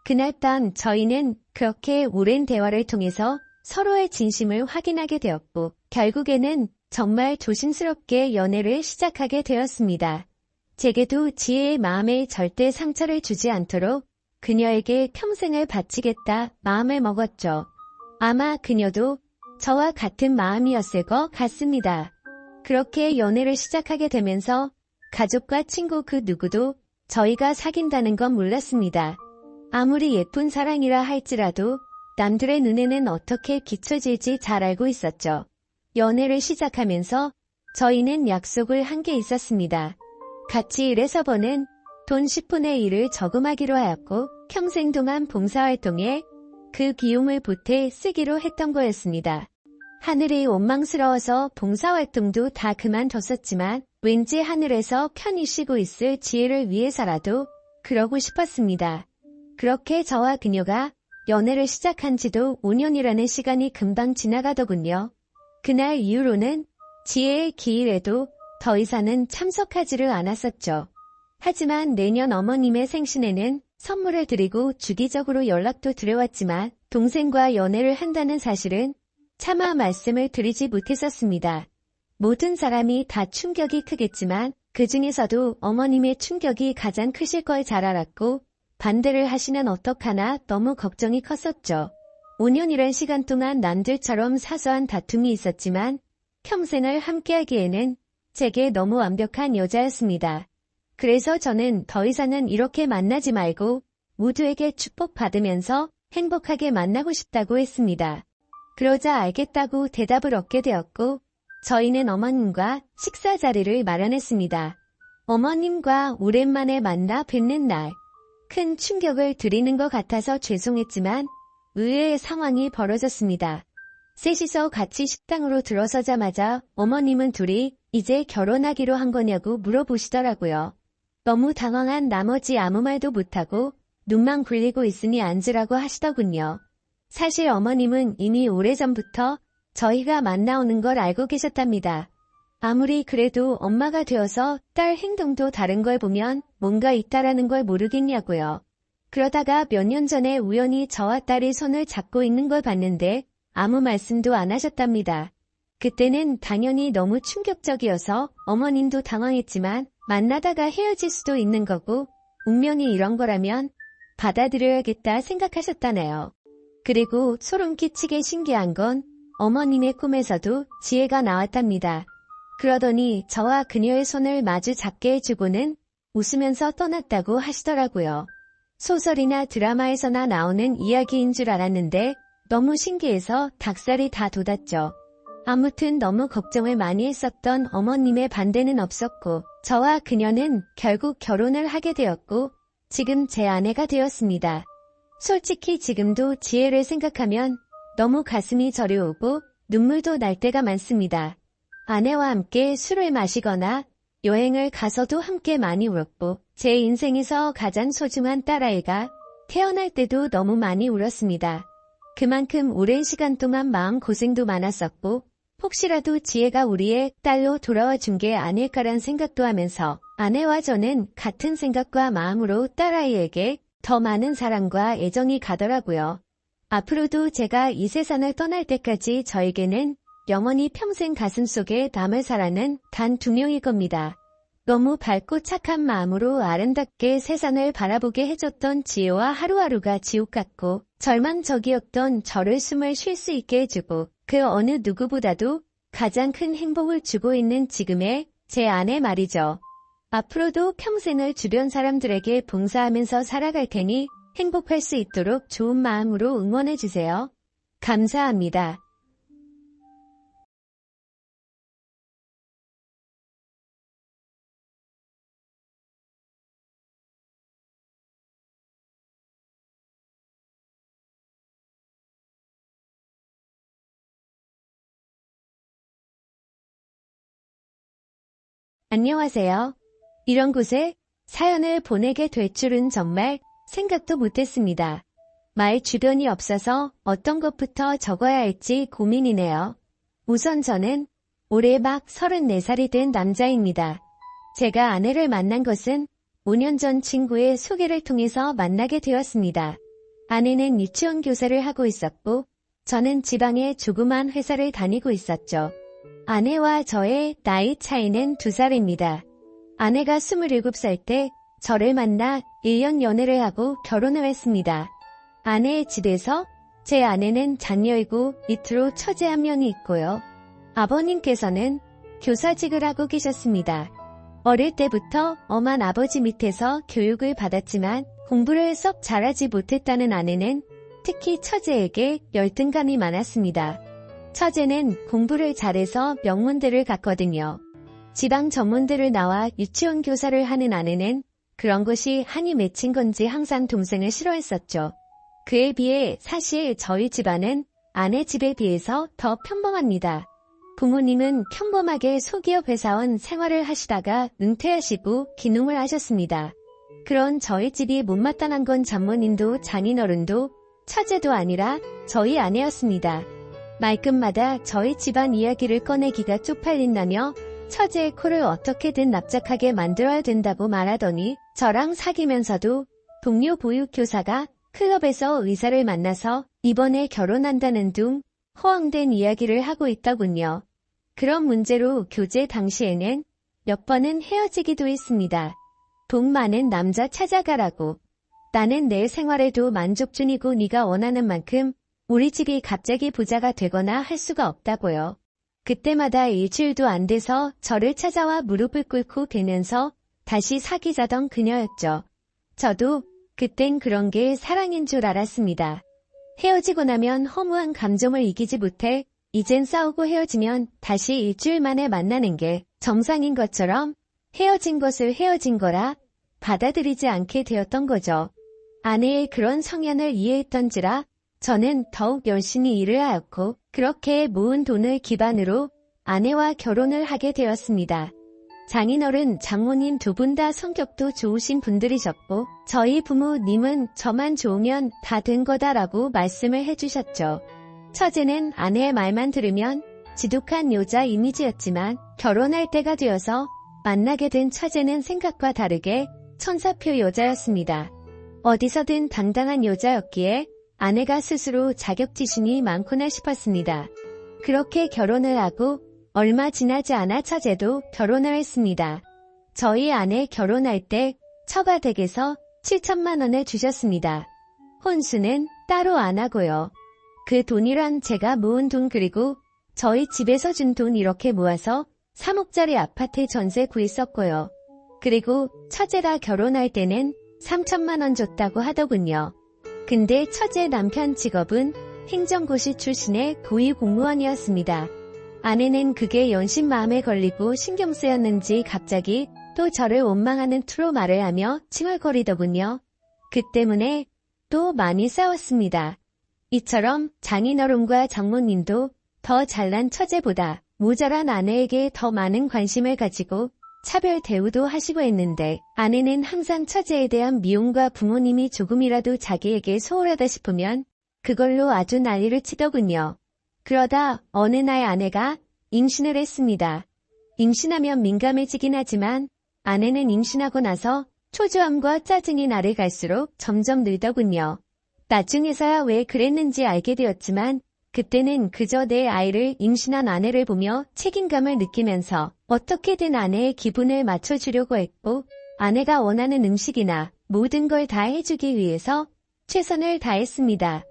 그날 밤 저희는 그렇게 오랜 대화를 통해서 서로의 진심을 확인하게 되었고 결국에는 정말 조심스럽게 연애를 시작하게 되었습니다. 제게도 지혜의 마음에 절대 상처를 주지 않도록 그녀에게 평생을 바치겠다 마음을 먹었죠. 아마 그녀도 저와 같은 마음이었을 것 같습니다. 그렇게 연애를 시작하게 되면서 가족과 친구 그 누구도 저희가 사귄다는 건 몰랐습니다. 아무리 예쁜 사랑이라 할지라도 남들의 눈에는 어떻게 비춰질지 잘 알고 있었죠. 연애를 시작하면서 저희는 약속을 한 게 있었습니다. 같이 일해서 버는 돈 10분의 1을 저금하기로 하였고 평생 동안 봉사활동에 그 비용을 보태 쓰기로 했던 거였습니다. 하늘이 원망스러워서 봉사활동도 다 그만뒀었지만 왠지 하늘에서 편히 쉬고 있을 지혜를 위해서라도 그러고 싶었습니다. 그렇게 저와 그녀가 연애를 시작한 지도 5년이라는 시간이 금방 지나가더군요. 그날 이후로는 지혜의 기일에도 더 이상은 참석하지를 않았었죠. 하지만 내년 어머님의 생신에는 선물을 드리고 주기적으로 연락도 드려왔지만 동생과 연애를 한다는 사실은 차마 말씀을 드리지 못했었습니다. 모든 사람이 다 충격이 크겠지만 그 중에서도 어머님의 충격이 가장 크실 걸 잘 알았고 반대를 하시면 어떡하나 너무 걱정이 컸었죠. 5년이란 시간 동안 남들처럼 사소한 다툼이 있었지만 평생을 함께하기에는 제게 너무 완벽한 여자였습니다. 그래서 저는 더 이상은 이렇게 만나지 말고 모두에게 축복받으면서 행복하게 만나고 싶다고 했습니다. 그러자 알겠다고 대답을 얻게 되었고 저희는 어머님과 식사 자리를 마련했습니다. 어머님과 오랜만에 만나 뵙는 날, 큰 충격을 드리는 것 같아서 죄송했지만 의외의 상황이 벌어졌습니다. 셋이서 같이 식당으로 들어서자마자 어머님은 둘이 이제 결혼하기로 한 거냐고 물어보시더라고요. 너무 당황한 나머지 아무 말도 못하고 눈만 굴리고 있으니 앉으라고 하시더군요. 사실 어머님은 이미 오래전부터 저희가 만나오는 걸 알고 계셨답니다. 아무리 그래도 엄마가 되어서 딸 행동도 다른 걸 보면 뭔가 있다라는 걸 모르겠냐고요. 그러다가 몇 년 전에 우연히 저와 딸이 손을 잡고 있는 걸 봤는데 아무 말씀도 안 하셨답니다. 그때는 당연히 너무 충격적이어서 어머님도 당황했지만 만나다가 헤어질 수도 있는 거고 운명이 이런 거라면 받아들여야겠다 생각하셨다네요. 그리고 소름 끼치게 신기한 건 어머님의 꿈에서도 지혜가 나왔답니다. 그러더니 저와 그녀의 손을 마주 잡게 해주고는 웃으면서 떠났다고 하시더라고요. 소설이나 드라마에서나 나오는 이야기인 줄 알았는데 너무 신기해서 닭살이 다 돋았죠. 아무튼 너무 걱정을 많이 했었던 어머님의 반대는 없었고 저와 그녀는 결국 결혼을 하게 되었고 지금 제 아내가 되었습니다. 솔직히 지금도 지혜를 생각하면 너무 가슴이 저려오고 눈물도 날 때가 많습니다. 아내와 함께 술을 마시거나 여행을 가서도 함께 많이 울었고 제 인생에서 가장 소중한 딸아이가 태어날 때도 너무 많이 울었습니다. 그만큼 오랜 시간 동안 마음고생도 많았었고 혹시라도 지혜가 우리의 딸로 돌아와 준 게 아닐까란 생각도 하면서 아내와 저는 같은 생각과 마음으로 딸아이에게 더 많은 사랑과 애정이 가더라고요. 앞으로도 제가 이 세상을 떠날 때까지 저에게는 영원히 평생 가슴속에 남을 사람은 단 2명일 겁니다. 너무 밝고 착한 마음으로 아름답게 세상을 바라보게 해줬던 지혜와 하루하루가 지옥 같고 절망적이었던 저를 숨을 쉴 수 있게 해주고 그 어느 누구보다도 가장 큰 행복을 주고 있는 지금의 제 아내 말이죠. 앞으로도 평생을 주변 사람들에게 봉사하면서 살아갈 테니 행복할 수 있도록 좋은 마음으로 응원해주세요. 감사합니다. 안녕하세요. 이런 곳에 사연을 보내게 될 줄은 정말 생각도 못했습니다. 말 주변이 없어서 어떤 것부터 적어야 할지 고민이네요. 우선 저는 올해 막 34살이 된 남자입니다. 제가 아내를 만난 것은 5년 전 친구의 소개를 통해서 만나게 되었습니다. 아내는 유치원 교사를 하고 있었고 저는 지방의 조그만 회사를 다니고 있었죠. 아내와 저의 나이 차이는 2살입니다. 아내가 27살 때 저를 만나 1년 연애를 하고 결혼을 했습니다. 아내의 집에서 제 아내는 장녀이고 밑으로 처제 한 명이 있고요. 아버님께서는 교사직을 하고 계셨습니다. 어릴 때부터 엄한 아버지 밑에서 교육을 받았지만 공부를 썩 잘하지 못했다는 아내는 특히 처제에게 열등감이 많았습니다. 처제는 공부를 잘해서 명문대를 갔거든요. 지방 전문대를 나와 유치원 교사를 하는 아내는 그런 것이 한이 맺힌 건지 항상 동생을 싫어했었죠. 그에 비해 사실 저희 집안은 아내 집에 비해서 더 평범합니다. 부모님은 평범하게 소기업 회사원 생활을 하시다가 은퇴하시고 귀농을 하셨습니다. 그런 저희 집이 못마땅한 건 장모님도 장인어른도 처제도 아니라 저희 아내였습니다. 말끝마다 저희 집안 이야기를 꺼내기가 쪽팔린다며 처제의 코를 어떻게든 납작하게 만들어야 된다고 말하더니 저랑 사귀면서도 동료 보육교사가 클럽에서 의사를 만나서 이번에 결혼한다는 둥 허황된 이야기를 하고 있더군요. 그런 문제로 교제 당시에는 몇 번은 헤어지기도 했습니다. 돈 많은 남자 찾아가라고. 나는 내 생활에도 만족 중이고 네가 원하는 만큼 우리 집이 갑자기 부자가 되거나 할 수가 없다고요. 그때마다 일주일도 안 돼서 저를 찾아와 무릎을 꿇고 빌면서 다시 사귀자던 그녀였죠. 저도 그땐 그런 게 사랑인 줄 알았습니다. 헤어지고 나면 허무한 감정을 이기지 못해 이젠 싸우고 헤어지면 다시 일주일 만에 만나는 게 정상인 것처럼 헤어진 것을 헤어진 거라 받아들이지 않게 되었던 거죠. 아내의 그런 성향을 이해했던지라 저는 더욱 열심히 일을 하였고 그렇게 모은 돈을 기반으로 아내와 결혼을 하게 되었습니다. 장인어른, 장모님 두 분 다 성격도 좋으신 분들이셨고 저희 부모님은 저만 좋으면 다 된 거다라고 말씀을 해주셨죠. 처제는 아내의 말만 들으면 지독한 여자 이미지였지만 결혼할 때가 되어서 만나게 된 처제는 생각과 다르게 천사표 여자였습니다. 어디서든 당당한 여자였기에 아내가 스스로 자격지심이 많구나 싶었습니다. 그렇게 결혼을 하고 얼마 지나지 않아 처제도 결혼을 했습니다. 저희 아내 결혼할 때 처가댁에서 7천만 원을 주셨습니다. 혼수는 따로 안 하고요. 그 돈이란 제가 모은 돈 그리고 저희 집에서 준 돈 이렇게 모아서 3억짜리 아파트 전세 구했었고요. 그리고 처제가 결혼할 때는 3천만 원 줬다고 하더군요. 근데 처제 남편 직업은 행정고시 출신의 고위공무원이었습니다. 아내는 그게 연신 마음에 걸리고 신경 쓰였는지 갑자기 또 저를 원망하는 투로 말을 하며 칭얼거리더군요. 그 때문에 또 많이 싸웠습니다. 이처럼 장인어른과 장모님도 더 잘난 처제보다 모자란 아내에게 더 많은 관심을 가지고 차별 대우도 하시고 했는데 아내는 항상 처제에 대한 미움과 부모님이 조금이라도 자기에게 소홀하다 싶으면 그걸로 아주 난리를 치더군요. 그러다 어느 날 아내가 임신을 했습니다. 임신하면 민감해지긴 하지만 아내는 임신하고 나서 초조함과 짜증이 날을 갈수록 점점 늘더군요. 나중에서야 왜 그랬는지 알게 되었지만 그때는 그저 내 아이를 임신한 아내를 보며 책임감을 느끼면서 어떻게든 아내의 기분을 맞춰주려고 했고 아내가 원하는 음식이나 모든 걸 다 해주기 위해서 최선을 다했습니다.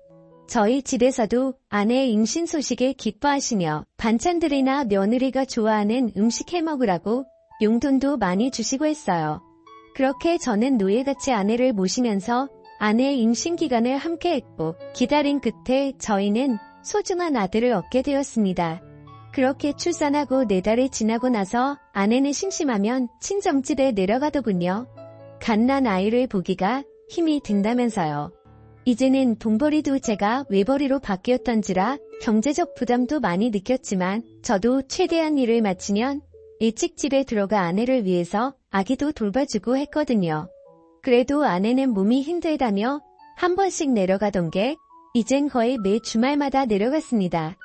저희 집에서도 아내의 임신 소식에 기뻐하시며 반찬들이나 며느리가 좋아하는 음식 해먹으라고 용돈도 많이 주시고 했어요. 그렇게 저는 노예같이 아내를 모시면서 아내의 임신 기간을 함께 했고 기다린 끝에 저희는 소중한 아들을 얻게 되었습니다. 그렇게 출산하고 4달이 지나고 나서 아내는 심심하면 친정집에 내려가더군요. 갓난 아이를 보기가 힘이 든다면서요. 이제는 돈벌이도 제가 외벌이로 바뀌었던지라 경제적 부담도 많이 느꼈지만 저도 최대한 일을 마치면 일찍 집에 들어가 아내를 위해서 아기도 돌봐주고 했거든요. 그래도 아내는 몸이 힘들다며 한 번씩 내려가던 게 이젠 거의 매 주말마다 내려갔습니다.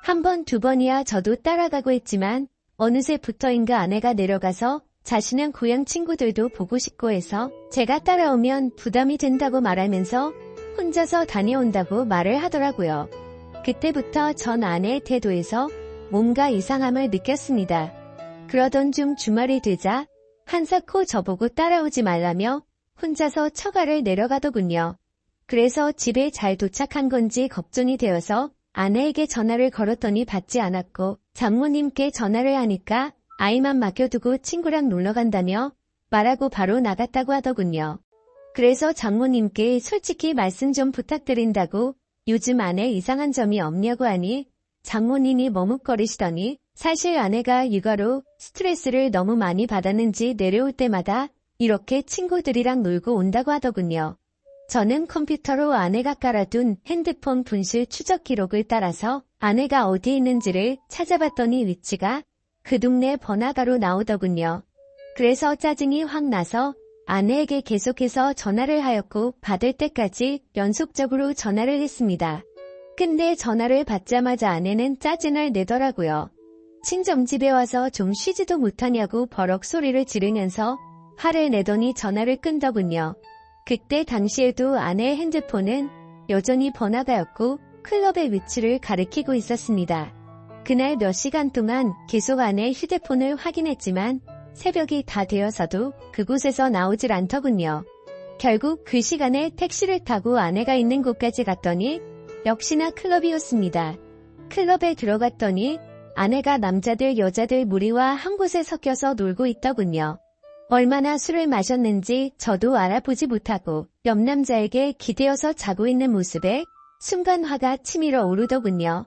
한 번, 두 번이야 저도 따라가고 했지만 어느새부터인가 아내가 내려가서 자신은 고향 친구들도 보고 싶고 해서 제가 따라오면 부담이 된다고 말하면서 혼자서 다녀온다고 말을 하더라고요. 그때부터 전 아내의 태도에서 뭔가 이상함을 느꼈습니다. 그러던 중 주말이 되자 한사코 저보고 따라오지 말라며 혼자서 처가를 내려가더군요. 그래서 집에 잘 도착한 건지 걱정이 되어서 아내에게 전화를 걸었더니 받지 않았고 장모님께 전화를 하니까 아이만 맡겨두고 친구랑 놀러 간다며 말하고 바로 나갔다고 하더군요. 그래서 장모님께 솔직히 말씀 좀 부탁드린다고 요즘 아내 이상한 점이 없냐고 하니 장모님이 머뭇거리시더니 사실 아내가 육아로 스트레스를 너무 많이 받았는지 내려올 때마다 이렇게 친구들이랑 놀고 온다고 하더군요. 저는 컴퓨터로 아내가 깔아둔 핸드폰 분실 추적 기록을 따라서 아내가 어디에 있는지를 찾아봤더니 위치가 그 동네 번화가로 나오더군요. 그래서 짜증이 확 나서 아내에게 계속해서 전화를 하였고 받을 때까지 연속적으로 전화를 했습니다. 근데 전화를 받자마자 아내는 짜증을 내더라고요. 친정집에 와서 좀 쉬지도 못하냐고 버럭 소리를 지르면서 화를 내더니 전화를 끈더군요. 그때 당시에도 아내의 핸드폰은 여전히 번화가였고 클럽의 위치를 가리키고 있었습니다. 그날 몇 시간 동안 계속 아내의 휴대폰을 확인했지만 새벽이 다 되어서도 그곳에서 나오질 않더군요. 결국 그 시간에 택시를 타고 아내가 있는 곳까지 갔더니 역시나 클럽이었습니다. 클럽에 들어갔더니 아내가 남자들 여자들 무리와 한 곳에 섞여서 놀고 있더군요. 얼마나 술을 마셨는지 저도 알아보지 못하고 옆 남자에게 기대어서 자고 있는 모습에 순간 화가 치밀어 오르더군요.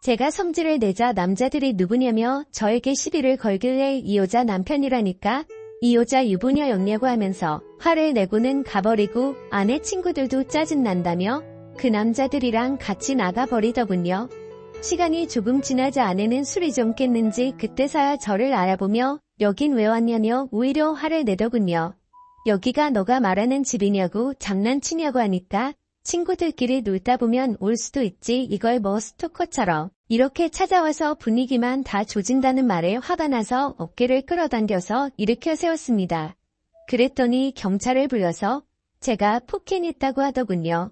제가 성질을 내자 남자들이 누구냐며 저에게 시비를 걸길래 이 여자 남편이라니까 이 여자 유부녀였냐고 하면서 화를 내고는 가버리고 아내 친구들도 짜증난다며 그 남자들이랑 같이 나가버리더군요. 시간이 조금 지나자 아내는 술이 좀 깼는지 그때서야 저를 알아보며 여긴 왜 왔냐며 오히려 화를 내더군요. 여기가 너가 말하는 집이냐고 장난치냐고 하니까 친구들끼리 놀다 보면 올 수도 있지 이걸 뭐 스토커처럼 이렇게 찾아와서 분위기만 다 조진다는 말에 화가 나서 어깨를 끌어당겨서 일으켜 세웠습니다. 그랬더니 경찰을 불러서 제가 폭행했다고 하더군요.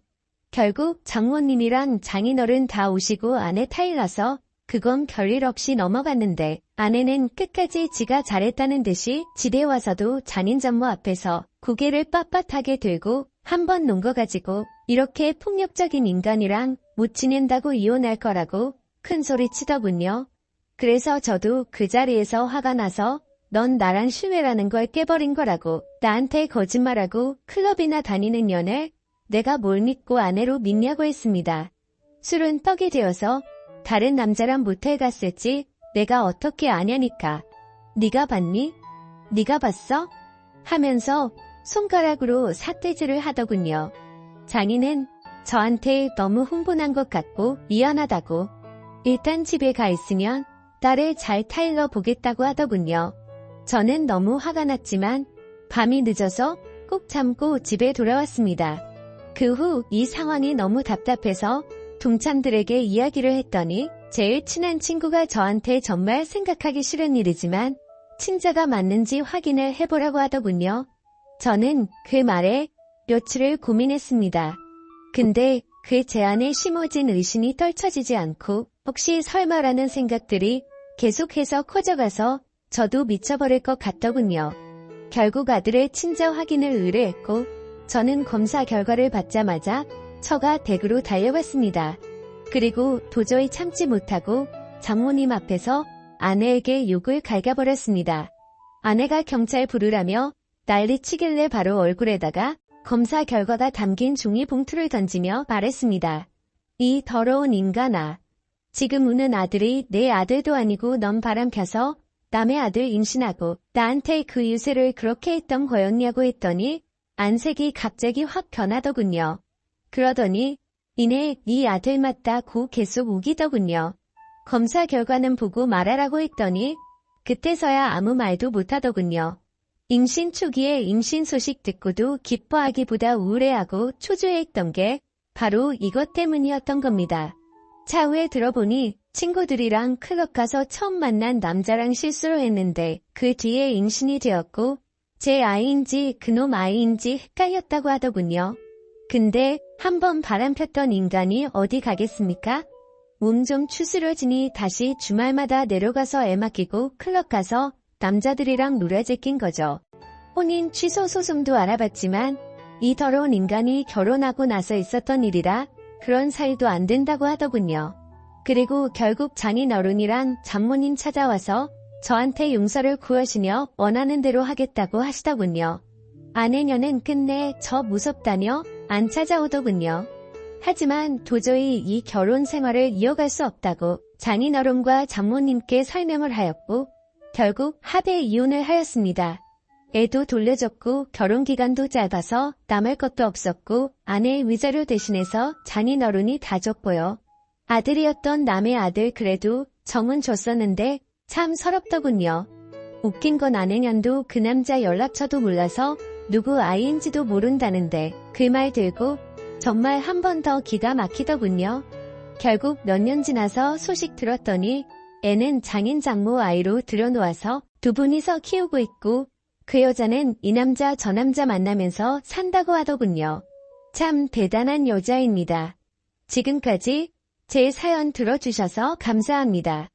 결국 장모님이랑 장인어른 다 오시고 아내 타일러서 그건 별일 없이 넘어갔는데 아내는 끝까지 지가 잘했다는 듯이 집에 와서도 잔인장모 앞에서 고개를 빳빳하게 들고 한 번 논 거 가지고 이렇게 폭력적인 인간이랑 못 지낸다고 이혼할 거라고 큰 소리 치더군요. 그래서 저도 그 자리에서 화가 나서 넌 나랑 신뢰라는 걸 깨버린 거라고 나한테 거짓말하고 클럽이나 다니는 년을 내가 뭘 믿고 아내로 믿냐고 했습니다. 술은 떡이 되어서 다른 남자랑 모텔 갔을지 내가 어떻게 아냐니까. 네가 봤니? 네가 봤어? 하면서 손가락으로 삿대질을 하더군요. 장인은 저한테 너무 흥분한 것 같고 미안하다고 일단 집에 가 있으면 딸을 잘 타일러 보겠다고 하더군요. 저는 너무 화가 났지만 밤이 늦어서 꼭 참고 집에 돌아왔습니다. 그 후 이 상황이 너무 답답해서 동창들에게 이야기를 했더니 제일 친한 친구가 저한테 정말 생각하기 싫은 일이지만 친자가 맞는지 확인을 해보라고 하더군요. 저는 그 말에 며칠을 고민했습니다. 근데 그 제안에 심어진 의심이 떨쳐지지 않고 혹시 설마라는 생각들이 계속해서 커져가서 저도 미쳐버릴 것 같더군요. 결국 아들의 친자 확인을 의뢰했고 저는 검사 결과를 받자마자 처가 댁으로 달려갔습니다. 그리고 도저히 참지 못하고 장모님 앞에서 아내에게 욕을 갈겨버렸습니다. 아내가 경찰 부르라며 난리치길래 바로 얼굴에다가 검사 결과가 담긴 종이 봉투를 던지며 말했습니다. 이 더러운 인간아. 지금 우는 아들이 내 아들도 아니고 넌 바람 펴서 남의 아들 임신하고 나한테 그 유세를 그렇게 했던 거였냐고 했더니 안색이 갑자기 확 변하더군요. 그러더니 이내 네 아들 맞다고 계속 우기더군요. 검사 결과는 보고 말하라고 했더니 그때서야 아무 말도 못하더군요. 임신 초기에 임신 소식 듣고도 기뻐하기보다 우울해하고 초조해했던 게 바로 이것 때문이었던 겁니다. 차후에 들어보니 친구들이랑 클럽 가서 처음 만난 남자랑 실수를 했는데 그 뒤에 임신이 되었고 제 아이인지 그놈 아이인지 헷갈렸다고 하더군요. 근데 한번 바람 폈던 인간이 어디 가겠습니까? 몸 좀 추스러지니 다시 주말마다 내려가서 애 맡기고 클럽 가서 남자들이랑 놀아제 낀 거죠. 혼인 취소 소송도 알아봤지만 이 더러운 인간이 결혼하고 나서 있었던 일이라 그런 사이도 안 된다고 하더군요. 그리고 결국 장인어른이랑 장모님 찾아와서 저한테 용서를 구하시며 원하는 대로 하겠다고 하시더군요. 아내녀는 끝내 저 무섭다며 안 찾아오더군요. 하지만 도저히 이 결혼 생활을 이어갈 수 없다고 장인어른과 장모님께 설명을 하였고 결국 합의 이혼을 하였습니다. 애도 돌려줬고 결혼기간도 짧아서 남을 것도 없었고 아내의 위자료 대신해서 장인어른이 다 줬고요. 아들이었던 남의 아들 그래도 정은 줬었는데 참 서럽더군요. 웃긴 건 아내년도 그 남자 연락처도 몰라서 누구 아이인지도 모른다는데 그 말 들고 정말 한 번 더 기가 막히더군요. 결국 몇 년 지나서 소식 들었더니 애는 장인 장모 아이로 들여놓아서 두 분이서 키우고 있고 그 여자는 이 남자 저 남자 만나면서 산다고 하더군요. 참 대단한 여자입니다. 지금까지 제 사연 들어주셔서 감사합니다.